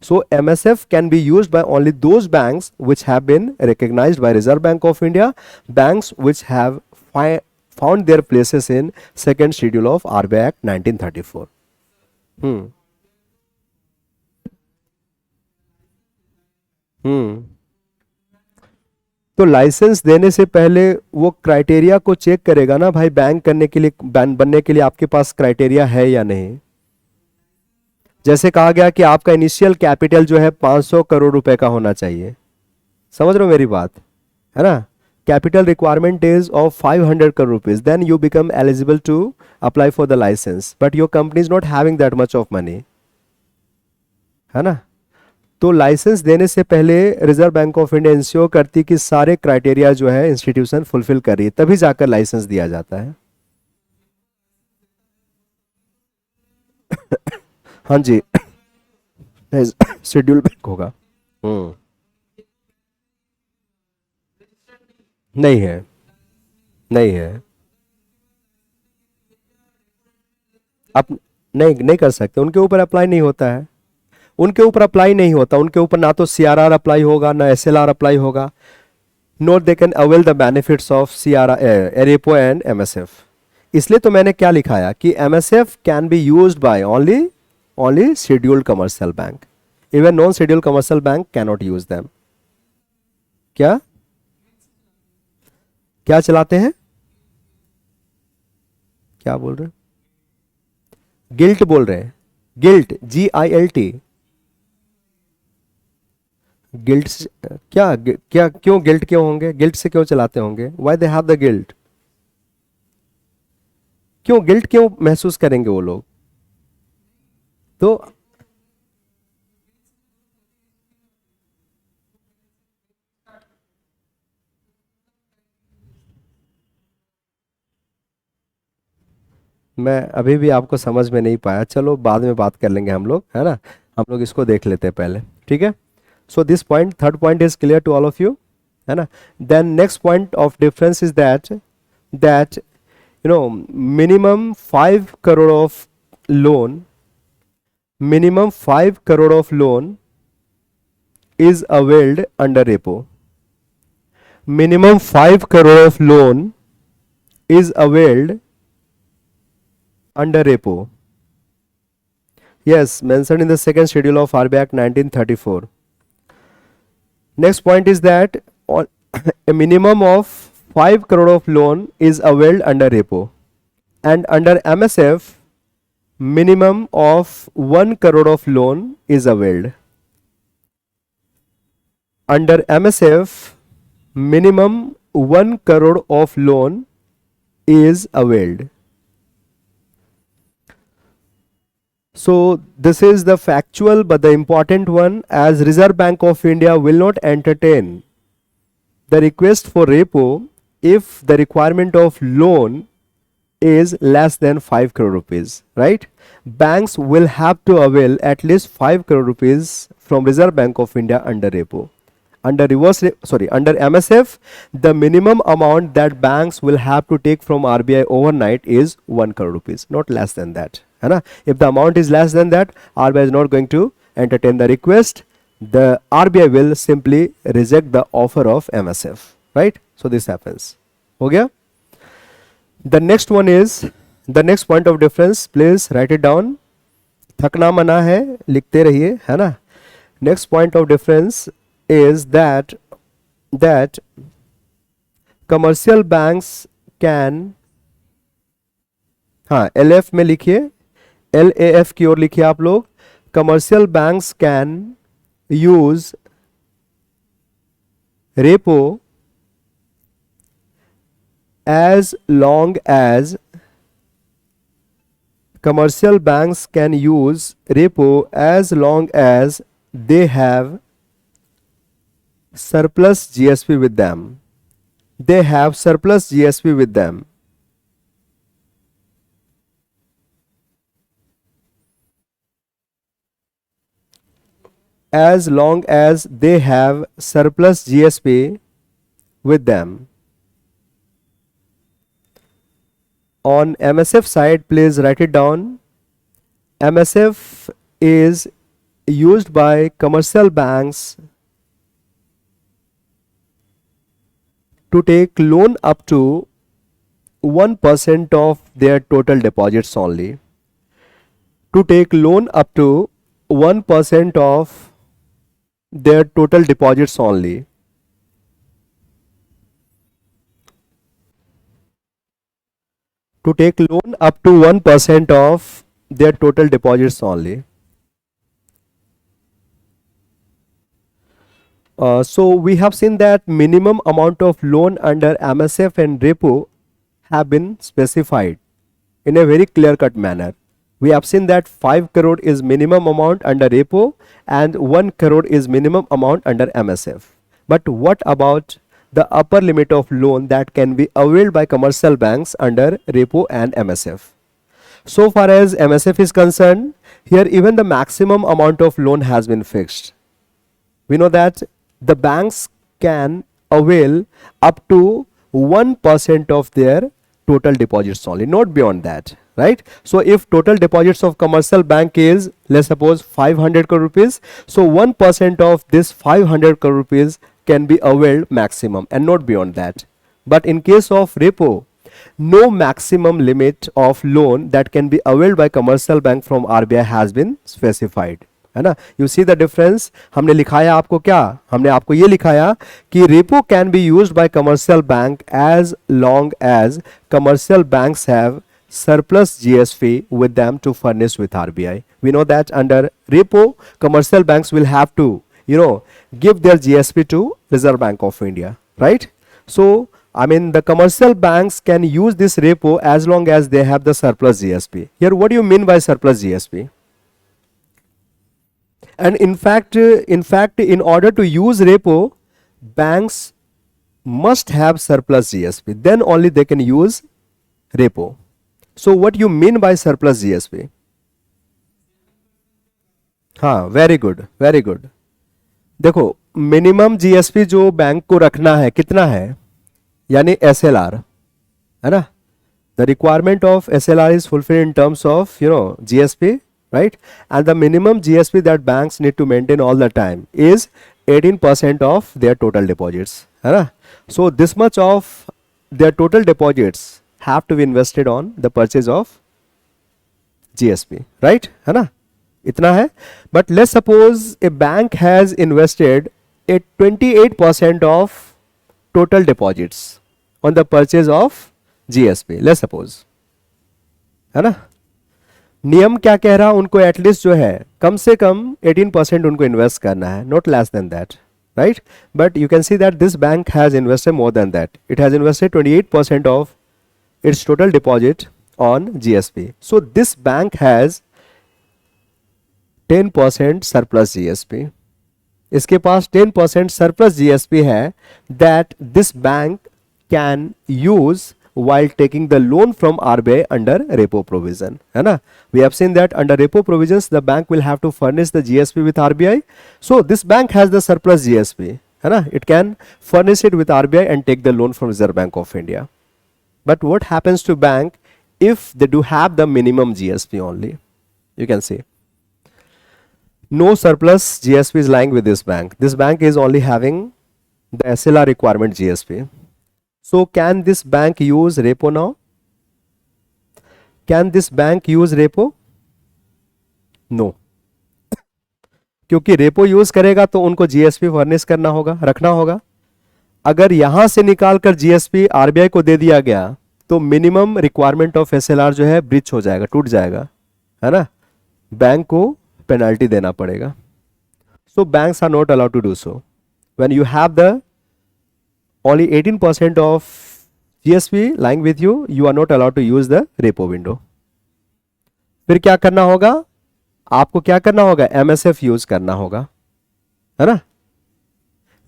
So MSF can be used by only those banks which have been recognized by Reserve Bank of India, banks which have found their places in second schedule of RBI Act 1934. हम्म हम्म तो licence देने से पहले वो criteria को check करेगा ना भाई, bank करने के लिए, बैंक बनने के लिए आपके पास क्राइटेरिया है या नहीं। जैसे कहा गया कि आपका इनिशियल कैपिटल जो है 500 करोड़ रुपए का होना चाहिए, समझ रहे हो मेरी बात, है ना। Capital requirement is of 500 crore rupees, then you become eligible to apply for the license, but your company is not having that much of money, है ना। तो लाइसेंस देने से पहले reserve Bank of India ensure करती कि सारे criteria जो है इंस्टीट्यूशन फुलफिल कर रही है, तभी जाकर लाइसेंस दिया जाता है। हाँ जी, शेड्यूल बैंक होगा। हम्म नहीं है, नहीं है, आप नहीं नहीं कर सकते, उनके ऊपर अप्लाई नहीं होता है, उनके ऊपर अप्लाई नहीं होता, उनके ऊपर ना तो सीआरआर अप्लाई होगा, ना एसएलआर अप्लाई होगा, note they can avail the benefits of CRR, repo and MSF. इसलिए तो मैंने क्या लिखाया कि MSF can be used by only only scheduled commercial bank, even non scheduled commercial bank can not use them. क्या क्या चलाते हैं, क्या बोल रहे हैं, गिल्ट बोल रहे हैं, गिल्ट, GILT, गिल्ट क्या क्या क्यों गिल्ट क्यों होंगे, गिल्ट से क्यों चलाते होंगे, why they have the guilt, क्यों गिल्ट क्यों महसूस करेंगे वो लोग। तो मैं अभी भी आपको समझ में नहीं पाया, चलो बाद में बात कर लेंगे हम लोग, है ना, हम लोग इसको देख लेते हैं पहले, ठीक है। So this point, third point is clear to all of you, है ना। Then next point of difference is that you know minimum 5 crore of loan, minimum 5 crore of loan is availed under repo. Minimum 5 crore of loan is availed under repo. Yes, mentioned in the second schedule of RBI Act 1934. Next point is that a minimum of 5 crore of loan is availed under repo, and under MSF minimum of 1 crore of loan is availed. Under MSF minimum 1 crore of loan is availed. So this is the factual but the important one, as Reserve Bank of India will not entertain the request for repo if the requirement of loan is less than 5 crore rupees, right. Banks will have to avail at least 5 crore rupees from Reserve Bank of India under repo. Under under MSF, the minimum amount that banks will have to take from RBI overnight is 1 crore rupees, not less than that, है ना. If the amount is less than that, RBI is not going to entertain the request. The RBI will simply reject the offer of MSF, right. So this happens. हो गया. The next one is the next point of difference. Please write it down. थकना मना है, लिखते रहिए, है ना. Next point of difference is that commercial banks can, हाँ LF में लिखिए, LAF की ओर लिखिए आप लोग, commercial banks can use repo as long as commercial banks can use repo as long as they have surplus GSP with them. They have surplus GSP with them. As long as they have surplus GSP with them. On MSF side, please write it down. MSF is used by commercial banks to take loan up to 1% of their total deposits only. To take loan up to 1% of their total deposits only. To take loan up to 1% of their total deposits only. So we have seen that minimum amount of loan under MSF and repo have been specified in a very clear cut manner. We have seen that 5 crore is minimum amount under repo and 1 crore is minimum amount under MSF. But what about the upper limit of loan that can be availed by commercial banks under repo and MSF? So far as MSF is concerned, here even the maximum amount of loan has been fixed. We know that the banks can avail up to 1% of their total deposits only, not beyond that, right? So if total deposits of commercial bank is, let's suppose 500 crore rupees, so 1% of this 500 crore rupees can be availed maximum and not beyond that. But in case of repo, no maximum limit of loan that can be availed by commercial bank from RBI has been specified, है ना? You see the difference. हमने लिखाया आपको क्या, हमने आपको ये लिखाया कि repo can be used by commercial bank as long as commercial banks have surplus GSP with them to furnish with RBI. We know that under repo, commercial banks will have to, give their GSP to Reserve Bank of India, right? So, I mean, the commercial banks can use this repo as long as they have the surplus GSP. Here, what do you mean by surplus GSP? And in fact, in order to use repo, banks must have surplus GSP. Then only they can use repo. So what you mean by surplus GSP? हाँ, very good very good. देखो, minimum GSP जो bank को रखना है कितना है, यानी SLR, है ना? The requirement of SLR is fulfilled in terms of GSP, right? And the minimum GSP that banks need to maintain all the time is 18% of their total deposits, है ना? So this much of their total deposits have to be invested on the purchase of GSP, right? है ना? इतना है. But let's suppose a bank has invested a 28% of total deposits on the purchase of GSP. Let's suppose, है ना? नियम क्या कह रहा, उनको एटलीस्ट जो है कम से कम 18% उनको इन्वेस्ट करना है, not less than that, right? But you can see that this bank has invested more than that. It has invested 28% of its total deposit on GSP. So this bank has 10% surplus GSP. इसके पास 10% surplus GSP है that this bank can use while taking the loan from RBI under repo provision, है ना? We have seen that under repo provisions the bank will have to furnish the GSP with RBI. So this bank has the surplus GSP, है ना? It can furnish it with RBI and take the loan from Reserve Bank of India. But what happens to bank if they do have the minimum GSP only? You can see no surplus GSP is lying with this bank. This bank is only having the SLR requirement GSP. So can this bank use repo now? Can this bank use repo? No. क्योंकि repo use करेगा तो उनको GSP furnish करना होगा, रखना होगा. अगर यहां से निकालकर जीएसपी आरबीआई को दे दिया गया तो मिनिमम रिक्वायरमेंट ऑफ एसएलआर जो है ब्रीच हो जाएगा, टूट जाएगा, है ना, बैंक को पेनल्टी देना पड़ेगा. So banks are not allowed to do so. When you have the only 18% of GSP lying with you, you are not allowed to use the repo window. फिर क्या करना होगा, आपको क्या करना होगा, MSF यूज करना होगा, है ना.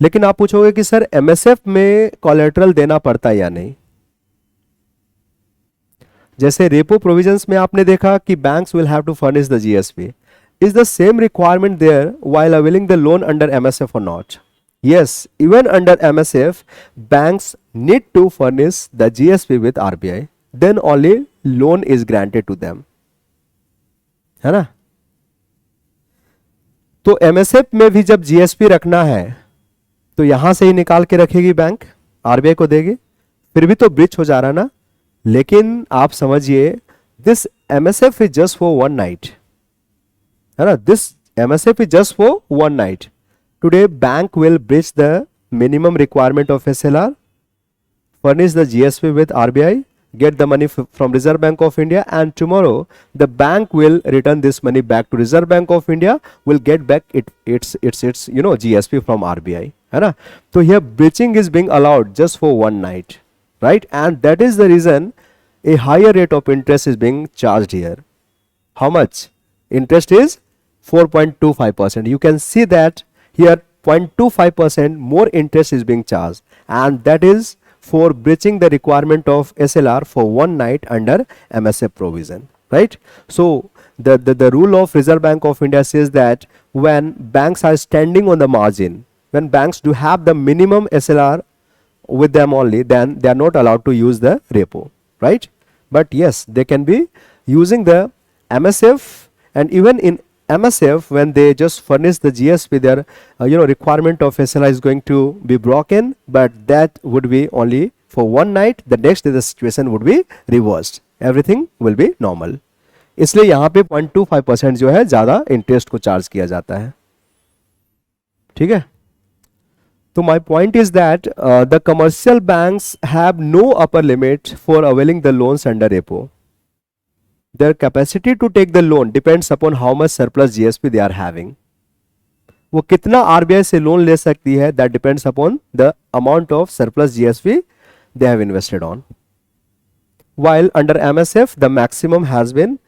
लेकिन आप पूछोगे कि सर MSF में कोलेटरल देना पड़ता है या नहीं. जैसे रेपो प्रोविजंस में आपने देखा कि banks will have to furnish the GSP. Is the same requirement there while availing the loan under MSF और not? Yes, even under MSF, banks need to furnish the GSP with RBI. Then only loan is granted to them. है ना. तो MSF में भी जब GSP रखना है तो यहां से ही निकाल के रखेगी बैंक, RBI को देगी. फिर भी तो ब्रीच हो जा रहा ना. लेकिन आप समझिए, this MSF is just for one night, है ना. This MSF is just for one night. Today, bank will breach the minimum requirement of SLR, furnish the GSP with RBI, get the money from Reserve Bank of India, and tomorrow the bank will return this money back to Reserve Bank of India, will get back its GSP from RBI, है ना. तो here breaching is being allowed just for one night, right? And that is the reason a higher rate of interest is being charged here. How much? Interest is 4.25%. You can see that here 0.25% more interest is being charged, and that is for breaching the requirement of SLR for one night under MSF provision, right? So the rule of Reserve Bank of India says that when banks are standing on the margin, when banks do have the minimum SLR with them only, then they are not allowed to use the repo, right? But yes, they can be using the MSF, and even in MSF, when they just furnish the GSP, their requirement of SLR is going to be broken, but that would be only for one night. The next day the situation would be reversed, everything will be normal. इसलिए यहाँ पे 0.25% जो है ज्यादा interest को charge किया जाता है. ठीक है. तो my point is that the commercial banks have no upper limit for availing the loans under repo. Their capacity to take the loan depends upon how much surplus GSP they are having. वो कितना RBI से loan ले सकती है, that depends upon the amount of surplus GSP they have invested on. While under MSF, the maximum has been,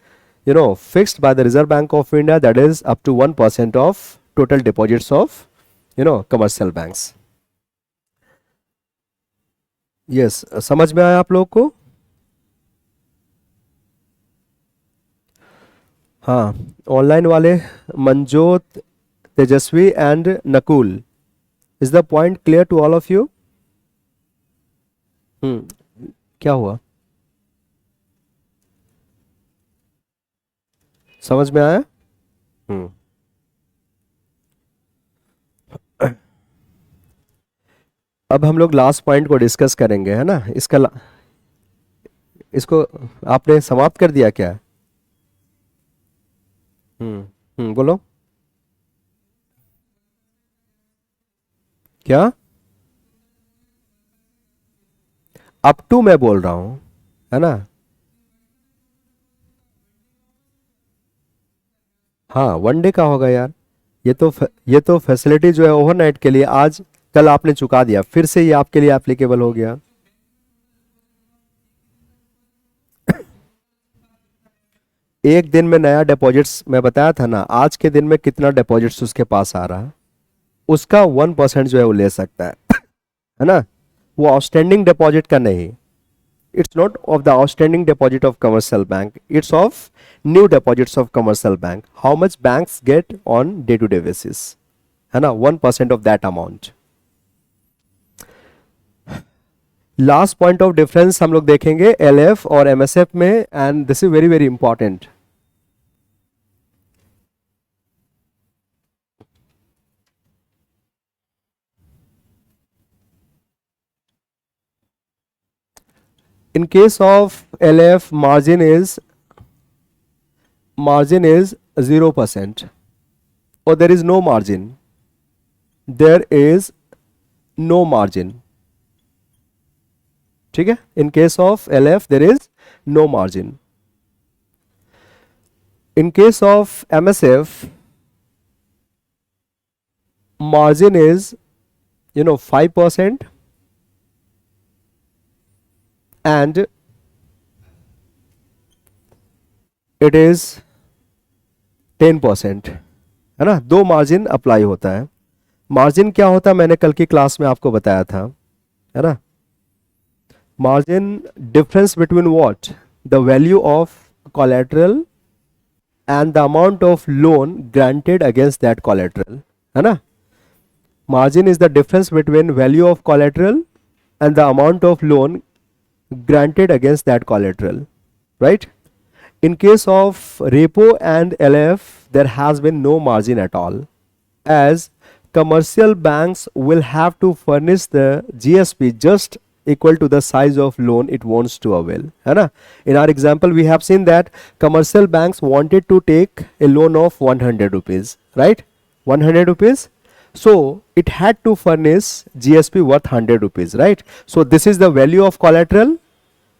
fixed by the Reserve Bank of India, that is up to 1% of total deposits of, commercial banks. Yes, समझ में आया आप लोग को? हाँ, online वाले Manjot, Tejasvi and Nakul, is the point clear to all of you? क्या हुआ, समझ में आया? अब हम लोग लास्ट पॉइंट को डिस्कस करेंगे, है ना. इसको आपने समाप्त कर दिया क्या? बोलो क्या. अप टू मैं बोल रहा हूं, है ना. हाँ, वन डे का होगा यार. ये तो फैसिलिटी जो है ओवरनाइट के लिए, आज कल आपने चुका दिया, फिर से ये आपके लिए एप्लीकेबल हो गया. एक दिन में नया डिपॉजिट्स मैं बताया था ना, आज के दिन में कितना डिपॉजिट्स उसके पास आ रहा है, उसका 1% जो है वो ले सकता है ना. वो आउटस्टैंडिंग डिपॉजिट का नहीं. It's not of the outstanding deposit of commercial bank, it's of new deposits of commercial bank. How much banks get on day to day basis, है ना, 1% of that amount. Last point of difference हम लोग देखेंगे LF और MSF में, and this is very very important. In case of LF, margin is 0%, or there is no margin. There is no margin. ठीक है. In case of LF, there is no margin. In case of MSF, margin is 5% and it is 10%, है ना. दो margin apply होता है. Margin क्या होता है मैंने कल की क्लास में आपको बताया था, है ना. Margin difference between what, the value of collateral and the amount of loan granted against that collateral, है ना. Margin is the difference between value of collateral and the amount of loan granted against that collateral, right. In case of repo and LF, there has been no margin at all, as commercial banks will have to furnish the GSP just equal to the size of loan it wants to avail, है ना. In our example we have seen that commercial banks wanted to take a loan of 100 rupees, right, 100 rupees. So it had to furnish GSP worth 100 rupees, right. So this is the value of collateral,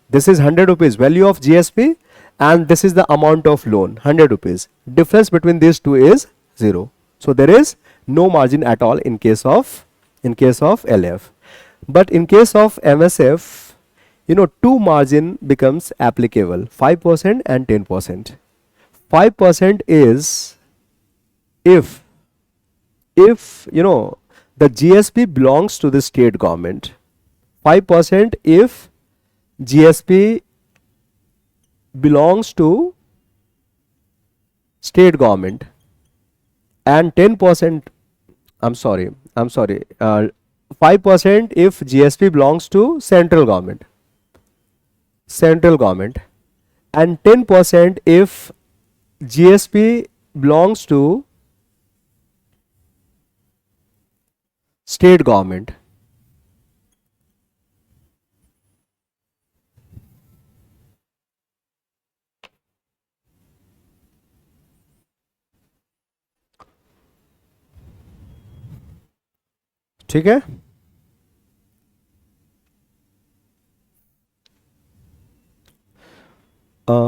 this is 100 rupees value of GSP, and this is the amount of loan 100 rupees. Difference between these two is 0. So there is no margin at all in case of LF. But in case of MSF, two margin becomes applicable, 5% and 10%. 5% is if the GSP belongs to the state government. 5% if GSP belongs to state government, and 10%, I'm sorry, 5% if GSP belongs to central government, and 10% if GSP belongs to state government. ठीक है.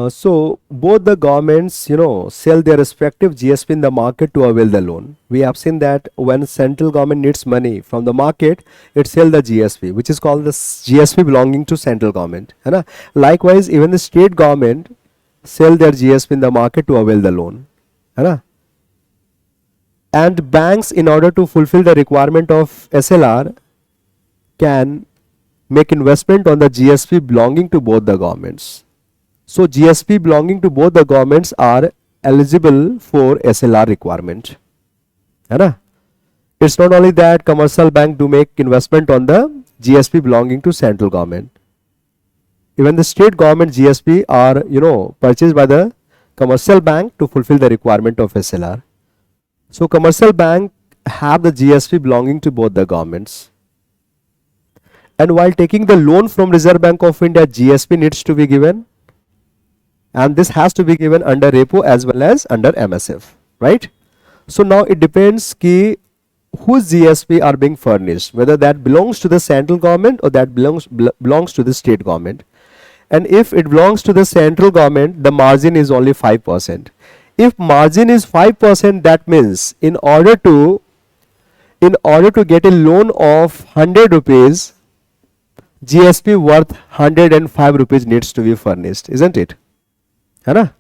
So both the governments sell their respective GSP in the market to avail the loan. We have seen that when central government needs money from the market, it sell the GSP, which is called the GSP belonging to central government, है ना. Likewise even the state government sell their GSP in the market to avail the loan, है ना. And banks, in order to fulfill the requirement of SLR, can make investment on the GSP belonging to both the governments. So GSP belonging to both the governments are eligible for SLR requirement, है ना. It's not only that commercial bank do make investment on the GSP belonging to central government. Even the state government GSP are purchased by the commercial bank to fulfill the requirement of SLR. So commercial bank have the GSP belonging to both the governments. And while taking the loan from Reserve Bank of India, GSP needs to be given, and this has to be given under repo as well as under MSF, right. So now it depends ki whose GSP are being furnished, whether that belongs to the central government or that belongs to the state government. And if it belongs to the central government, the margin is only 5%. If margin is 5%, that means in order to get a loan of 100 rupees, GSP worth 105 rupees needs to be furnished, isn't it, है ना.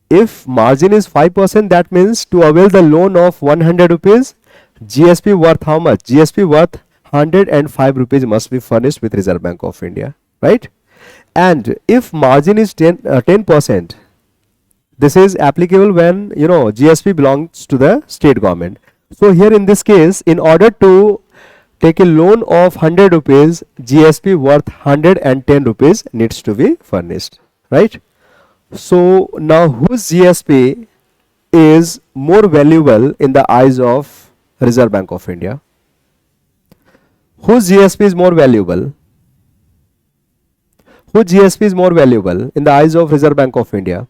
If margin is 5%, that means to avail the loan of 100 rupees, GSP worth how much? GSP worth 105 rupees must be furnished with Reserve Bank of India, right. And if margin is 10%, this is applicable when GSP belongs to the state government. So here in this case, in order to take a loan of 100 rupees, GSP worth 110 rupees needs to be furnished, right. So now whose GSP is more valuable in the eyes of Reserve Bank of India? Whose GSP is more valuable? Whose GSP is more valuable in the eyes of Reserve Bank of India?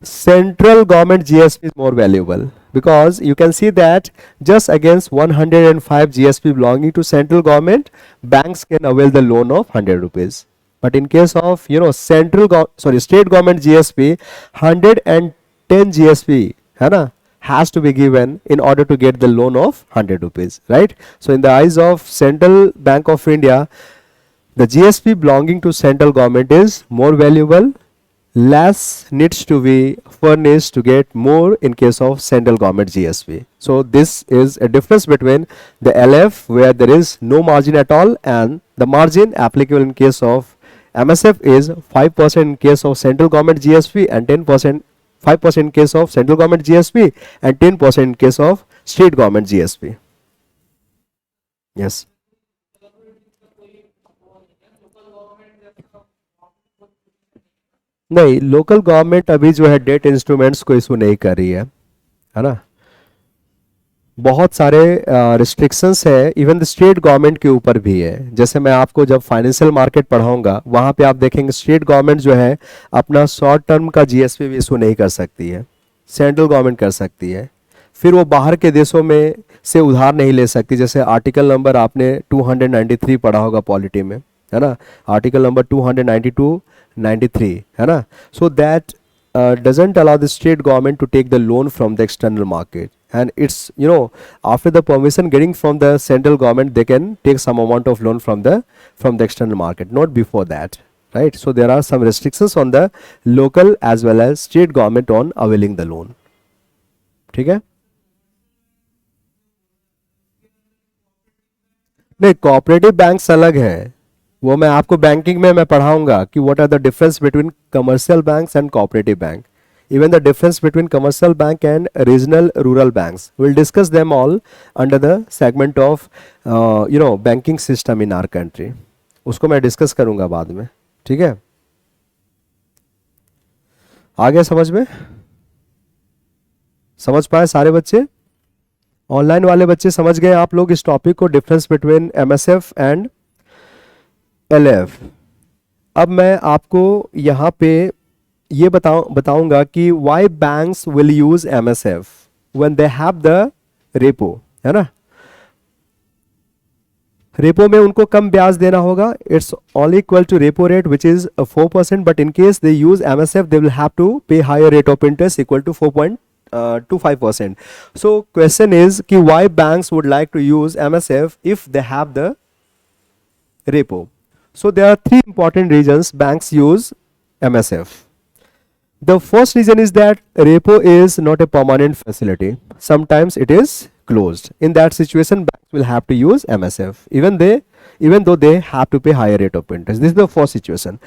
Central government GSP is more valuable, because you can see that just against 105 GSP belonging to central government, banks can avail the loan of 100 rupees. But in case of state government GSP, 110 GSP है ना, has to be given in order to get the loan of 100 rupees, right? So in the eyes of Central Bank of India, the GSP belonging to central government is more valuable, less needs to be furnished to get more in case of central government GSP. So this is a difference between the LF where there is no margin at all, and the margin applicable in case of MSF is 5% in case of central government GSP and 10%, 5% in case of central government GSP and 10% in case of state government GSP. Yes. नहीं, local government अभी जो है debt instruments को issue नहीं कर रही है ना। बहुत सारे रिस्ट्रिक्शंस है, इवन द स्टेट गवर्नमेंट के ऊपर भी है। जैसे मैं आपको जब फाइनेंशियल मार्केट पढ़ाऊंगा वहाँ पे आप देखेंगे स्टेट गवर्नमेंट जो है अपना शॉर्ट टर्म का जीएसपी भी इशू नहीं कर सकती है, सेंट्रल गवर्नमेंट कर सकती है। फिर वो बाहर के देशों में से उधार नहीं ले सकती। जैसे आर्टिकल नंबर आपने 293 पढ़ा होगा पॉलिटी में, है ना, आर्टिकल नंबर 292 93, है ना। So that doesn't allow the state government to take the loan from the external market, and it's, after the permission getting from the central government they can take some amount of loan from the external market, not before that, right? So there are some restrictions on the local as well as state government on availing the loan. ठीक है। नहीं, cooperative banks अलग है, वो मैं आपको banking में मैं पढ़ाऊंगा कि what are the difference between commercial banks and cooperative bank, even the difference between commercial bank and regional rural banks. We'll discuss them all under the segment of banking system in our country. उसको मैं discuss करूंगा बाद में, ठीक है। आ गया समझ में? समझ पाए सारे बच्चे? ऑनलाइन वाले बच्चे समझ गए आप लोग इस टॉपिक को, difference between MSF and LF. अब मैं आपको यहाँ पे ये बताऊंगा कि why banks will use MSF when they have the repo, है ना। रेपो में उनको कम ब्याज देना होगा, it's all equal to repo rate which is 4%, but in case they use MSF they will have to pay higher rate of interest equal to 4.25%. So question is कि why banks would like to use MSF if they have the repo? So there are three important reasons banks use MSF. The first reason is that repo is not a permanent facility. Sometimes it is closed. In that situation, banks will have to use MSF, even though they have to pay higher rate of interest. This is the first situation.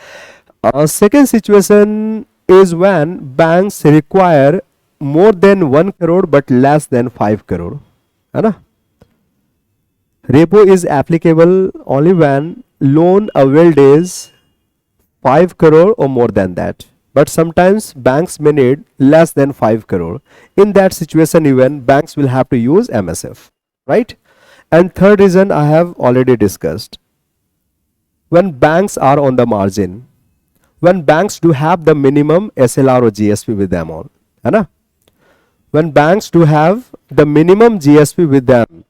Second situation is when banks require more than 1 crore but less than 5 crore, है ना। Repo is applicable only when loan availed is 5 crore or more than that. But sometimes banks may need less than 5 crore. In that situation, even banks will have to use MSF, right? And third reason I have already discussed. When banks are on the margin, when banks do have the minimum SLR or GSP with them all, है ना? When banks do have the minimum GSP with them,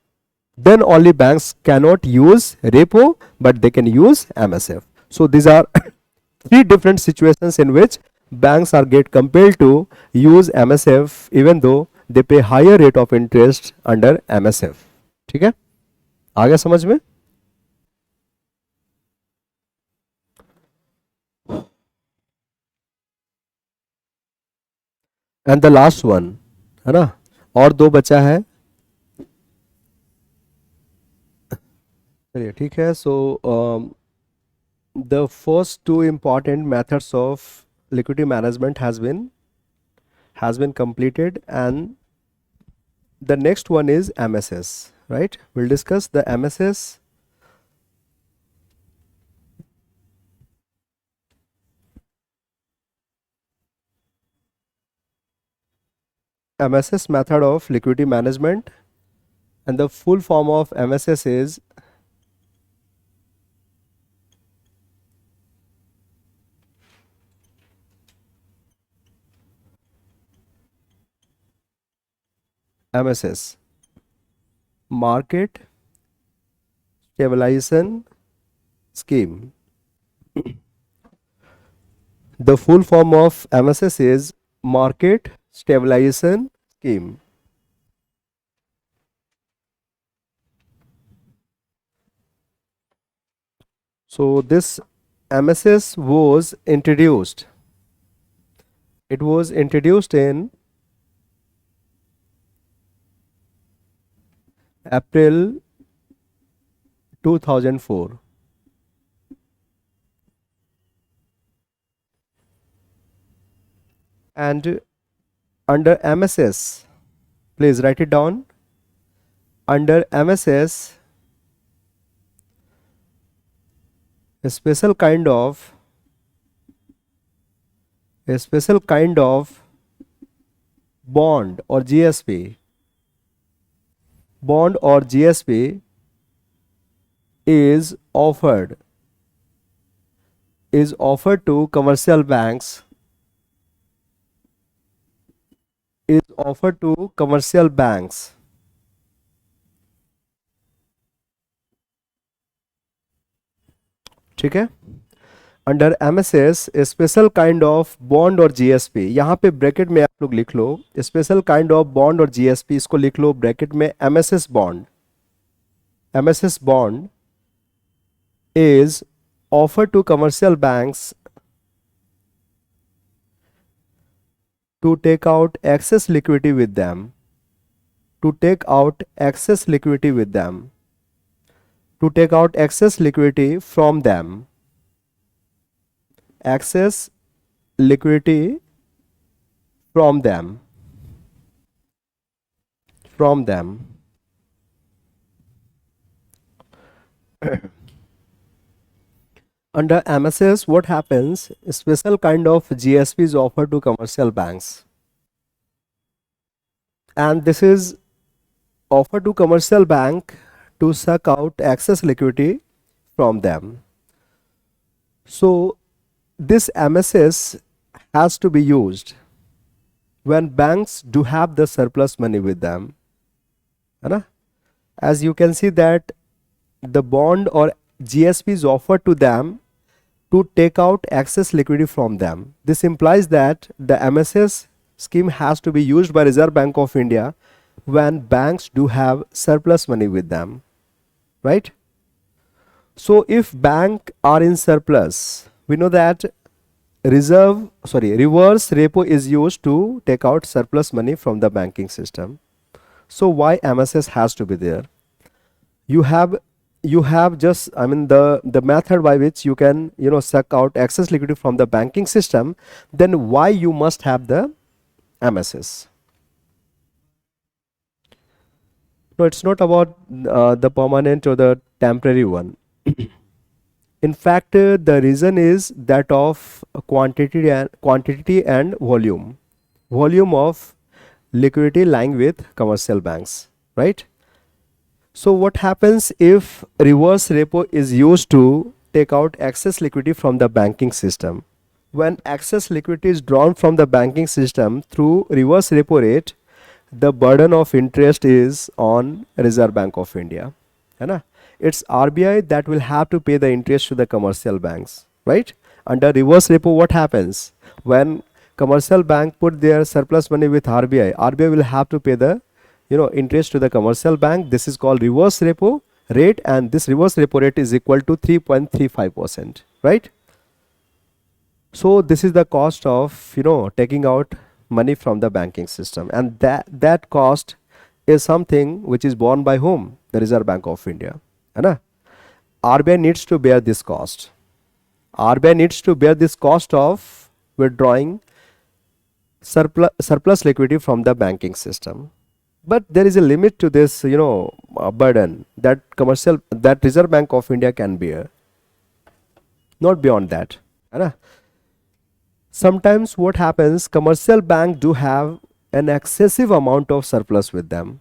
then only banks cannot use repo, but they can use MSF. So these are three different situations in which banks are get compelled to use MSF even though they pay higher rate of interest under MSF. ठीक है, आ गया समझ में? And the last one, है ना, और दो बचा है। चलिए ठीक है। So the first two important methods of liquidity management has been completed, and the next one is MSS, right? We'll discuss the MSS. MSS method of liquidity management, and the full form of MSS is MSS, Market Stabilization Scheme. The full form of MSS is Market Stabilization Scheme. So this MSS was introduced. It was introduced in April 2004. And under MSS, please write it down. Under MSS, a special kind of bond or GSP is offered to commercial banks, ठीक है. Under MSS special kind of bond और GSP, यहाँ पे bracket में आप लोग लिख लो स्पेशल काइंड ऑफ बॉन्ड और GSP, इसको लिख लो ब्रैकेट में MSS bond is offer to commercial banks to take out excess liquidity with them, to take out excess liquidity from them, excess liquidity from them. Under MSS, what happens? A special kind of GSP is offered to commercial banks, and this is offered to commercial bank to suck out excess liquidity from them. So this MSS has to be used when banks do have the surplus money with them. As you can see that the bond or GSP is offered to them to take out excess liquidity from them. This implies that the MSS scheme has to be used by Reserve Bank of India when banks do have surplus money with them, right? So if bank are in surplus, we know that reverse repo is used to take out surplus money from the banking system. So why MSS has to be there? You have just, I mean, the method by which you can, suck out excess liquidity from the banking system. Then why you must have the MSS? No, it's not about the permanent or the temporary one. In fact, the reason is that of quantity and volume of liquidity lying with commercial banks, right? So what happens if reverse repo is used to take out excess liquidity from the banking system? When excess liquidity is drawn from the banking system through reverse repo rate, the burden of interest is on Reserve Bank of India. It's RBI that will have to pay the interest to the commercial banks, right? Under reverse repo, what happens? When commercial bank put their surplus money with RBI will have to pay the interest to the commercial bank. This is called reverse repo rate, and this reverse repo rate is equal to 3.35%, right? So this is the cost of taking out money from the banking system, and that cost is something which is borne by whom? The Reserve Bank of India. RBI needs to bear this cost. RBI needs to bear this cost of withdrawing surplus liquidity from the banking system. But there is a limit to this, burden that Reserve Bank of India can bear. Not beyond that. Sometimes what happens, commercial bank do have an excessive amount of surplus with them.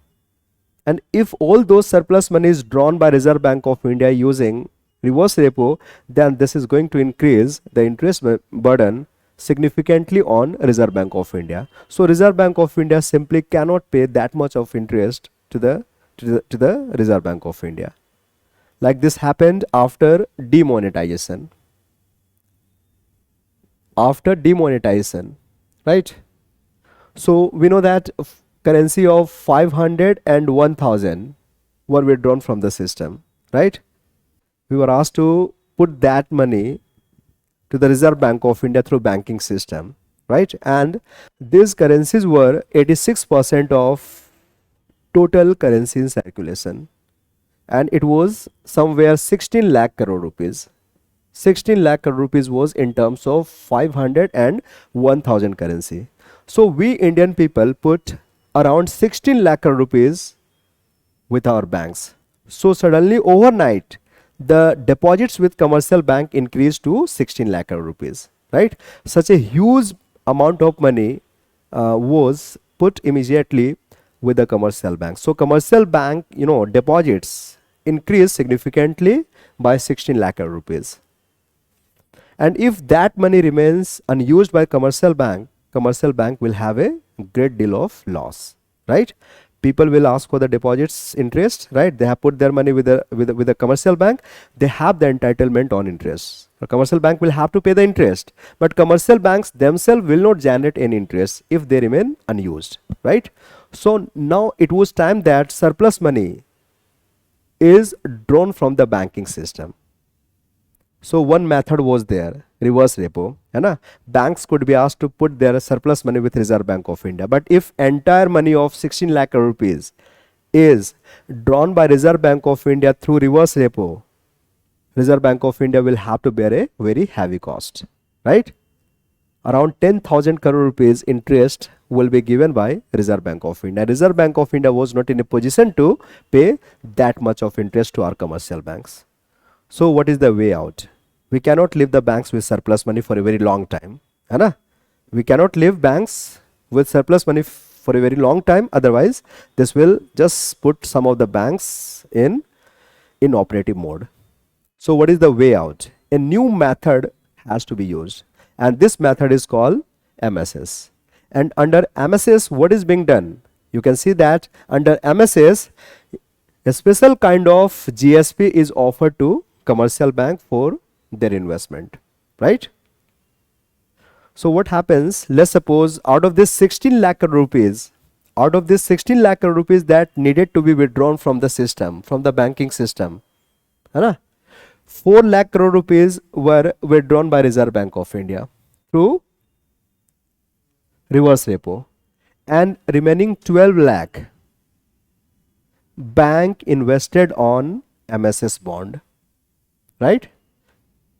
And if all those surplus money is drawn by Reserve Bank of India using reverse repo, then this is going to increase the interest burden significantly on Reserve Bank of India. So Reserve Bank of India simply cannot pay that much of interest to the Reserve Bank of India. Like this happened after demonetization. after demonetization, right? So we know that currency of 500 and 1000 were withdrawn from the system, right? We were asked to put that money to the Reserve Bank of India through banking system, right? And these currencies were 86% of total currency in circulation, and it was somewhere 16 lakh crore rupees. 16 lakh crore rupees was in terms of 500 and 1000 currency. So we Indian people put around 16 lakh crore rupees with our banks. So suddenly overnight, the deposits with commercial bank increased to 16 lakh crore rupees, right? Such a huge amount of money was put immediately with the commercial bank. So commercial bank, deposits increased significantly by 16 lakh crore rupees. And if that money remains unused by commercial bank will have a great deal of loss, right? People will ask for the deposits interest, right? They have put their money with the commercial bank. They have the entitlement on interest. The commercial bank will have to pay the interest, but commercial banks themselves will not generate any interest if they remain unused, right? So now it was time that surplus money is drawn from the banking system. So one method was there, reverse repo, है ना? Banks could be asked to put their surplus money with Reserve Bank of India. But if entire money of 16 lakh crore rupees is drawn by Reserve Bank of India through reverse repo, Reserve Bank of India will have to bear a very heavy cost, right? Around 10,000 crore rupees interest will be given by Reserve Bank of India. Reserve Bank of India was not in a position to pay that much of interest to our commercial banks. So what is the way out? We cannot leave the banks with surplus money for a very long time, है ना? We cannot leave banks with surplus money for a very long time. Otherwise, this will just put some of the banks in inoperative mode. So what is the way out? A new method has to be used, and this method is called MSS. And under MSS, what is being done? You can see that under MSS, a special kind of GSP is offered to commercial bank for their investment, right? So what happens? Let's suppose out of this 16 lakh crore rupees, that needed to be withdrawn from the system, from the banking system, है ना? 4 lakh crore rupees were withdrawn by Reserve Bank of India through reverse repo, and remaining 12 lakh bank invested on MSS bond, right?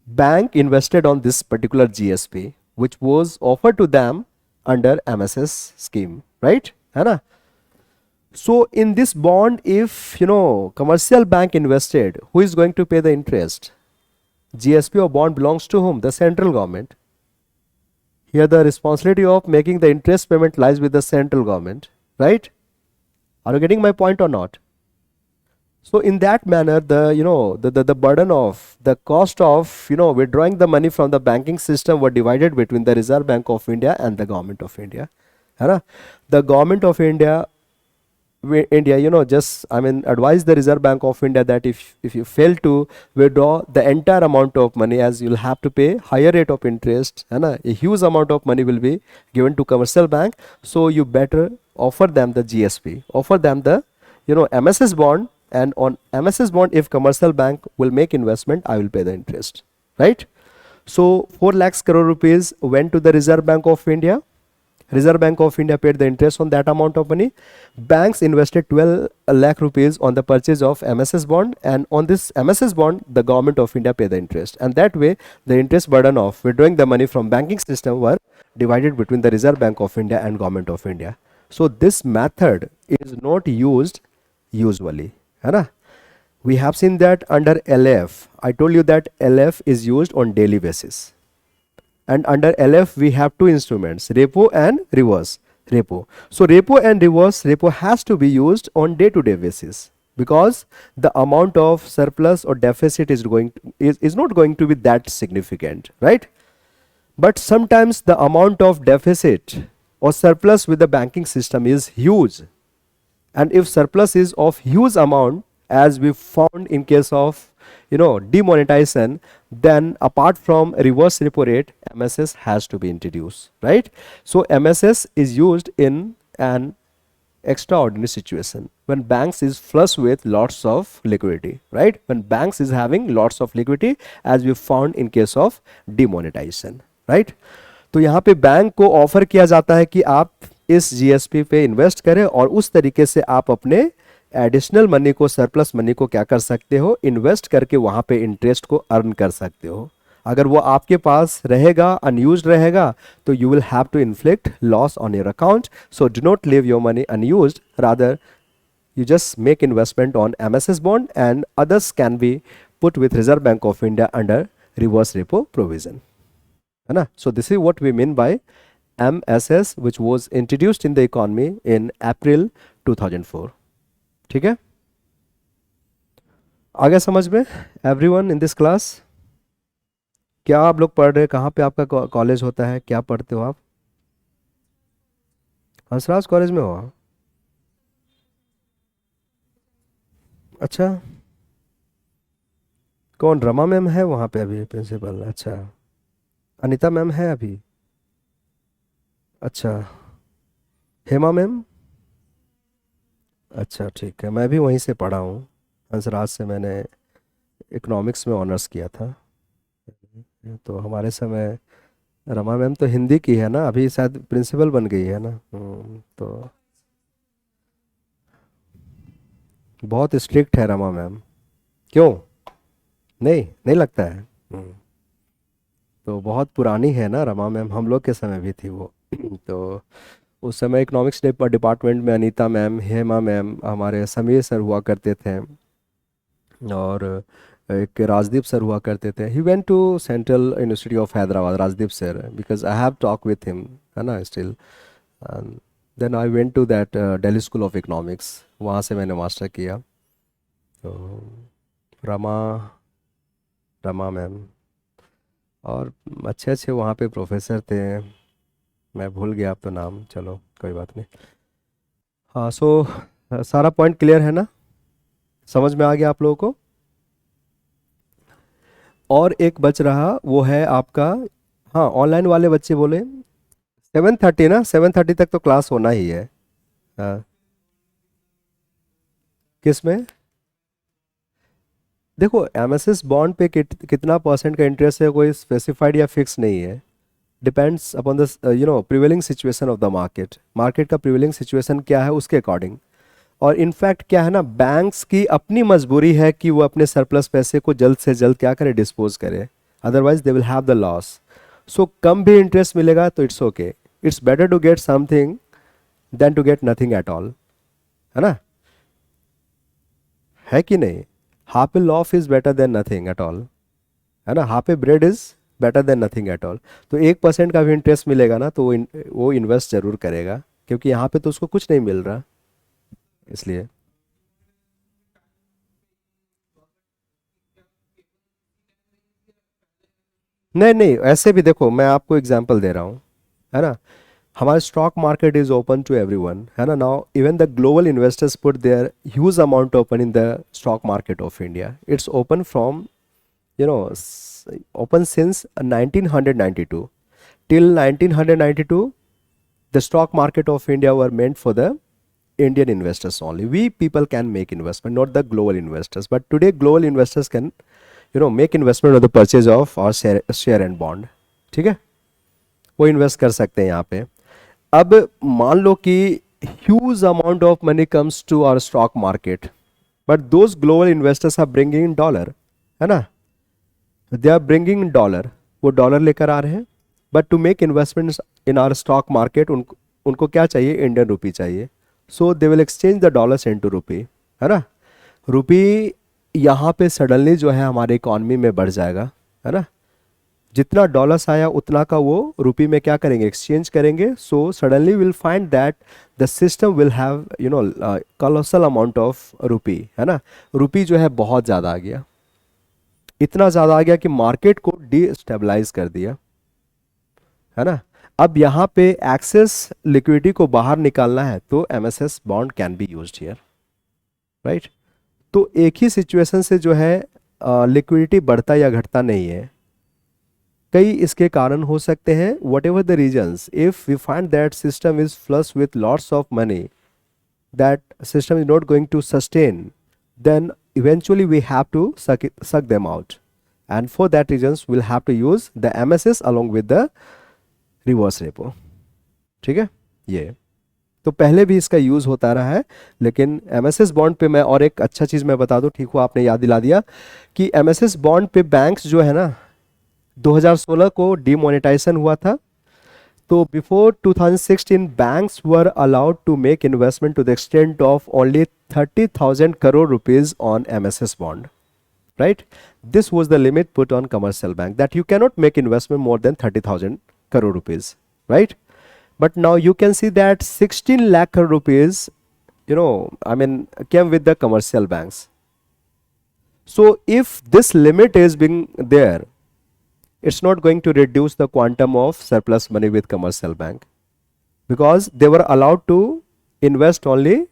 Bank invested on this particular GSP which was offered to them under MSS scheme, right? है ना? So in this bond, if commercial bank invested, who is going to pay the interest? GSP or bond belongs to whom? The central government. Here the responsibility of making the interest payment lies with the central government, right? Are you getting my point or not? So in that manner, the burden of the cost of withdrawing the money from the banking system were divided between the Reserve Bank of India and the Government of India. The Government of India, just advise the Reserve Bank of India that if you fail to withdraw the entire amount of money, as you'll have to pay higher rate of interest, a huge amount of money will be given to commercial bank. So you better offer them the GSP, offer them the MSS bond. And on MSS bond, if commercial bank will make investment, I will pay the interest, right? So 4 lakhs crore rupees went to the Reserve Bank of India. Reserve Bank of India paid the interest on that amount of money. Banks invested 12 lakh rupees on the purchase of MSS bond, and on this MSS bond, the Government of India paid the interest. And that way, the interest burden of withdrawing the money from banking system were divided between the Reserve Bank of India and Government of India. So this method is not used usually. We have seen that under LF, I told you that LF is used on daily basis, and under LF we have two instruments, repo and reverse repo. So repo and reverse repo has to be used on day-to-day basis, because the amount of surplus or deficit is not going to be that significant, right? But sometimes the amount of deficit or surplus with the banking system is huge. And if surplus is of huge amount, as we found in case of demonetization, then apart from reverse repo rate, MSS has to be introduced, right? So MSS is used in an extraordinary situation when banks is flush with lots of liquidity, right? When banks is having lots of liquidity, as we found in case of demonetization, right? तो यहाँ पे bank को offer किया जाता है कि आप इस जीएसपी पे इन्वेस्ट करें और उस तरीके से आप अपने एडिशनल मनी को, सरप्लस मनी को क्या कर सकते हो, इन्वेस्ट करके वहां पे इंटरेस्ट को अर्न कर सकते हो। अगर वो आपके पास रहेगा, अनयूज्ड रहेगा, तो you will have to inflict loss on your account. So do not leave your money unused, rather you just make investment on MSS bond and others can be put with Reserve Bank of India under reverse repo provision, है ना? So this is what we mean by MSS, which was introduced in the economy in April 2004. ठीक है, आगे समझ में everyone in this class? क्या आप लोग पढ़ रहे, कहाँ पे आपका कॉलेज होता है, क्या पढ़ते हो आप? हंसराज कॉलेज में हो? अच्छा, कौन, रमा मैम है वहाँ पे अभी प्रिंसिपल? अच्छा, अनीता मैम है अभी? अच्छा, हेमा मैम? अच्छा ठीक है, मैं भी वहीं से पढ़ा हूँ, हंसराज से। मैंने इकोनॉमिक्स में ऑनर्स किया था। तो हमारे समय रमा मैम तो हिंदी की है ना, अभी शायद प्रिंसिपल बन गई है ना। तो बहुत स्ट्रिक्ट है रमा मैम। क्यों, नहीं नहीं लगता है? तो बहुत पुरानी है ना रमा मैम, हम लोग के समय भी थी वो। तो उस समय इकोनॉमिक्स डिपार्टमेंट में अनीता मैम, हेमा मैम, हमारे समीर सर हुआ करते थे, और एक राजदीप सर हुआ करते थे। He went to Central University of Hyderabad, Rajdeep sir, because I have talk with him, है ना, still. Then I went to that Delhi School of Economics, वहाँ से मैंने मास्टर किया। तो रमा रमा मैम और अच्छे अच्छे वहाँ पे प्रोफेसर थे, मैं भूल गया अब तो नाम, चलो कोई बात नहीं। हाँ, सो सारा पॉइंट क्लियर है ना, समझ में आ गया आप लोगों को? और एक बच रहा, वो है आपका, हाँ, ऑनलाइन वाले बच्चे बोले 7:30 ना, 7:30 तक तो क्लास होना ही है। हाँ, किस में? देखो, एमएसएस बॉन्ड पे कितना परसेंट का इंटरेस्ट है, कोई स्पेसिफाइड या फिक्स नहीं है। Depends upon the prevailing situation of the market. Market का प्रिवेलिंग सिचुएशन क्या है उसके अकॉर्डिंग। और इनफैक्ट क्या है ना, बैंक्स की अपनी मजबूरी है कि वो अपने सरप्लस पैसे को जल्द से जल्द क्या करे, डिस्पोज करे, otherwise they will have the loss. So कम भी इंटरेस्ट मिलेगा तो it's okay, it's better to get something than to get nothing at all, है ना? है कि नहीं? Half a loaf is better than nothing at all, है ना? Half a bread is better than nothing at all. तो 1% का भी इंटरेस्ट मिलेगा ना, तो वो इन्वेस्ट जरूर करेगा, क्योंकि यहाँ पे तो उसको कुछ नहीं मिल रहा, इसलिए। नहीं नहीं, ऐसे भी देखो, मैं आपको एग्जांपल दे रहा हूँ, है ना? हमारा stock market is open to everyone, है ना? Now even the global investors put their huge amount open in the stock market of India. It's open from, you know open since 1992 till 1992. The stock market of India were meant for the Indian investors only. We people can make investment, not the global investors. But today global investors can make investment on the purchase of our share and bond, ठीक है? वो invest कर सकते हैं यहाँ पे। अब मान लो कि huge amount of money comes to our stock market, but those global investors are bringing in dollar, है ना? दे आर ब्रिंगिंग डॉलर, वो डॉलर लेकर आ रहे हैं, but to make investments in our stock market उनको क्या चाहिए, इंडियन रुपी चाहिए। So they will exchange the dollars into rupee, है ना? रुपी यहाँ पे सडनली जो है हमारे इकॉनमी में बढ़ जाएगा, है ना? जितना डॉलर्स आया उतना का वो रुपी में क्या करेंगे, एक्सचेंज करेंगे। So suddenly will find that the system will have colossal amount of rupee, है ना? रुपी जो है बहुत ज़्यादा आ गया, इतना ज़्यादा आ गया कि मार्केट को डिस्टेबलाइज कर दिया, है ना? अब यहाँ पे एक्सेस लिक्विडिटी को बाहर निकालना है, तो MSS bond can be used here, right? तो एक ही सिचुएशन से जो है लिक्विडिटी बढ़ता या घटता नहीं है। कई इसके कारण हो सकते हैं, whatever the reasons, if we find that system is flush with lots of money, that system is not going to sustain, then eventually we have to suck them out, and for that reasons we'll have to use the MSS along with the reverse repo। ठीक है, ये तो पहले भी इसका use होता रहा है, लेकिन MSS बॉन्ड पे मैं और एक अच्छा चीज मैं बता दूं, ठीक हुआ आपने याद दिला दिया कि MSS बॉन्ड पे बैंक्स जो है ना 2016 को डिमोनेटाइजेशन हुआ था। तो before 2016 banks were allowed to make investment to the extent of only 30,000 crore rupees on MSS bond, right? This was the limit put on commercial bank, that you cannot make investment more than 30,000 crore rupees, right? But now you can see that 16 lakh crore rupees, came with the commercial banks. So if this limit is being there, it's not going to reduce the quantum of surplus money with commercial bank, because they were allowed to invest only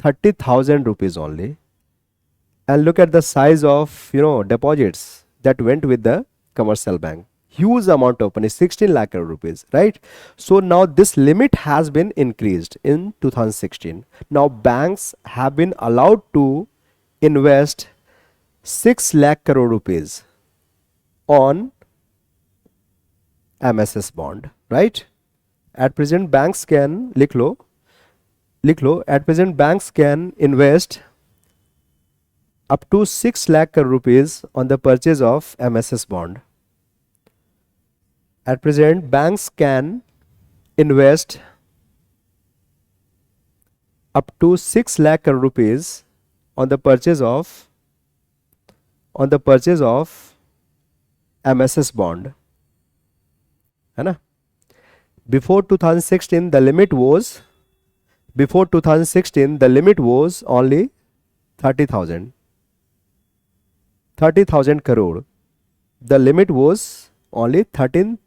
30,000 rupees only. And look at the size of deposits that went with the commercial bank. Huge amount of money, 16 lakh crore rupees, right? So now this limit has been increased in 2016. Now banks have been allowed to invest 6 lakh crore rupees on MSS bond, right? At present banks can लिख लो at present banks can invest up to 6 lakh crore rupees on the purchase of MSS bond. At present banks can invest up to 6 lakh crore rupees on the purchase of MSS bond, है ना? Before 2016 the limit was only 30,000 crore. The limit was only 30,000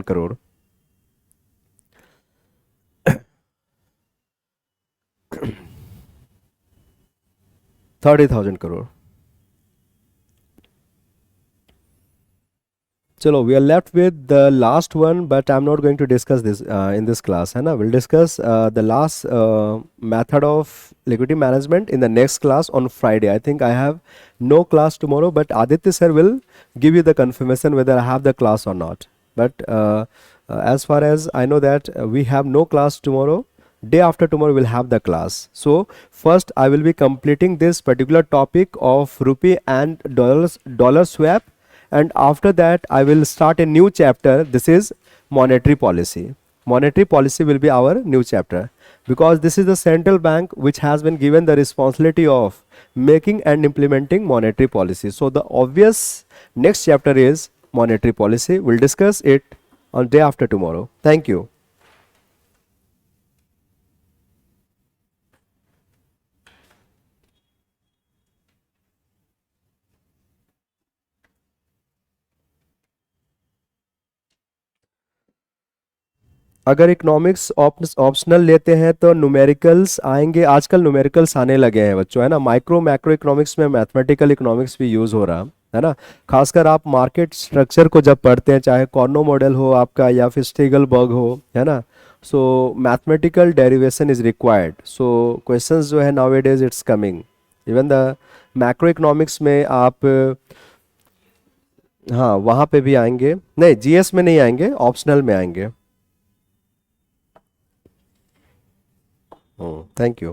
crore. crore. चलो, we are left with the last one, but I'm not going to discuss this in this class, है ना? We'll discuss the last method of liquidity management in the next class on Friday. I think I have no class tomorrow, but Aditya sir will give you the confirmation whether I have the class or not. But as far as I know that we have no class tomorrow. Day after tomorrow we'll have the class. So first I will be completing this particular topic of rupee and dollar swap, and after that I will start a new chapter. This is monetary policy. Monetary policy will be our new chapter, because this is the central bank which has been given the responsibility of making and implementing monetary policy. So the obvious next chapter is monetary policy. We'll discuss it on day after tomorrow. Thank you. अगर economics optional लेते हैं तो numericals आएंगे। आजकल numericals आने लगे हैं बच्चों, है ना? माइक्रो मैक्रो इकोनॉमिक्स में मैथमेटिकल इकोनॉमिक्स भी यूज़ हो रहा है ना? खासकर आप मार्केट स्ट्रक्चर को जब पढ़ते हैं, चाहे कॉर्नो मॉडल हो आपका या फिर स्टीगलबर्ग हो, है ना? सो mathematical derivation is required. So questions जो है nowadays it's coming, even the macro economics में आप, हाँ वहाँ पे भी आएंगे। नहीं, जीएस में नहीं आएंगे, ऑप्शनल में आएंगे। Thank you.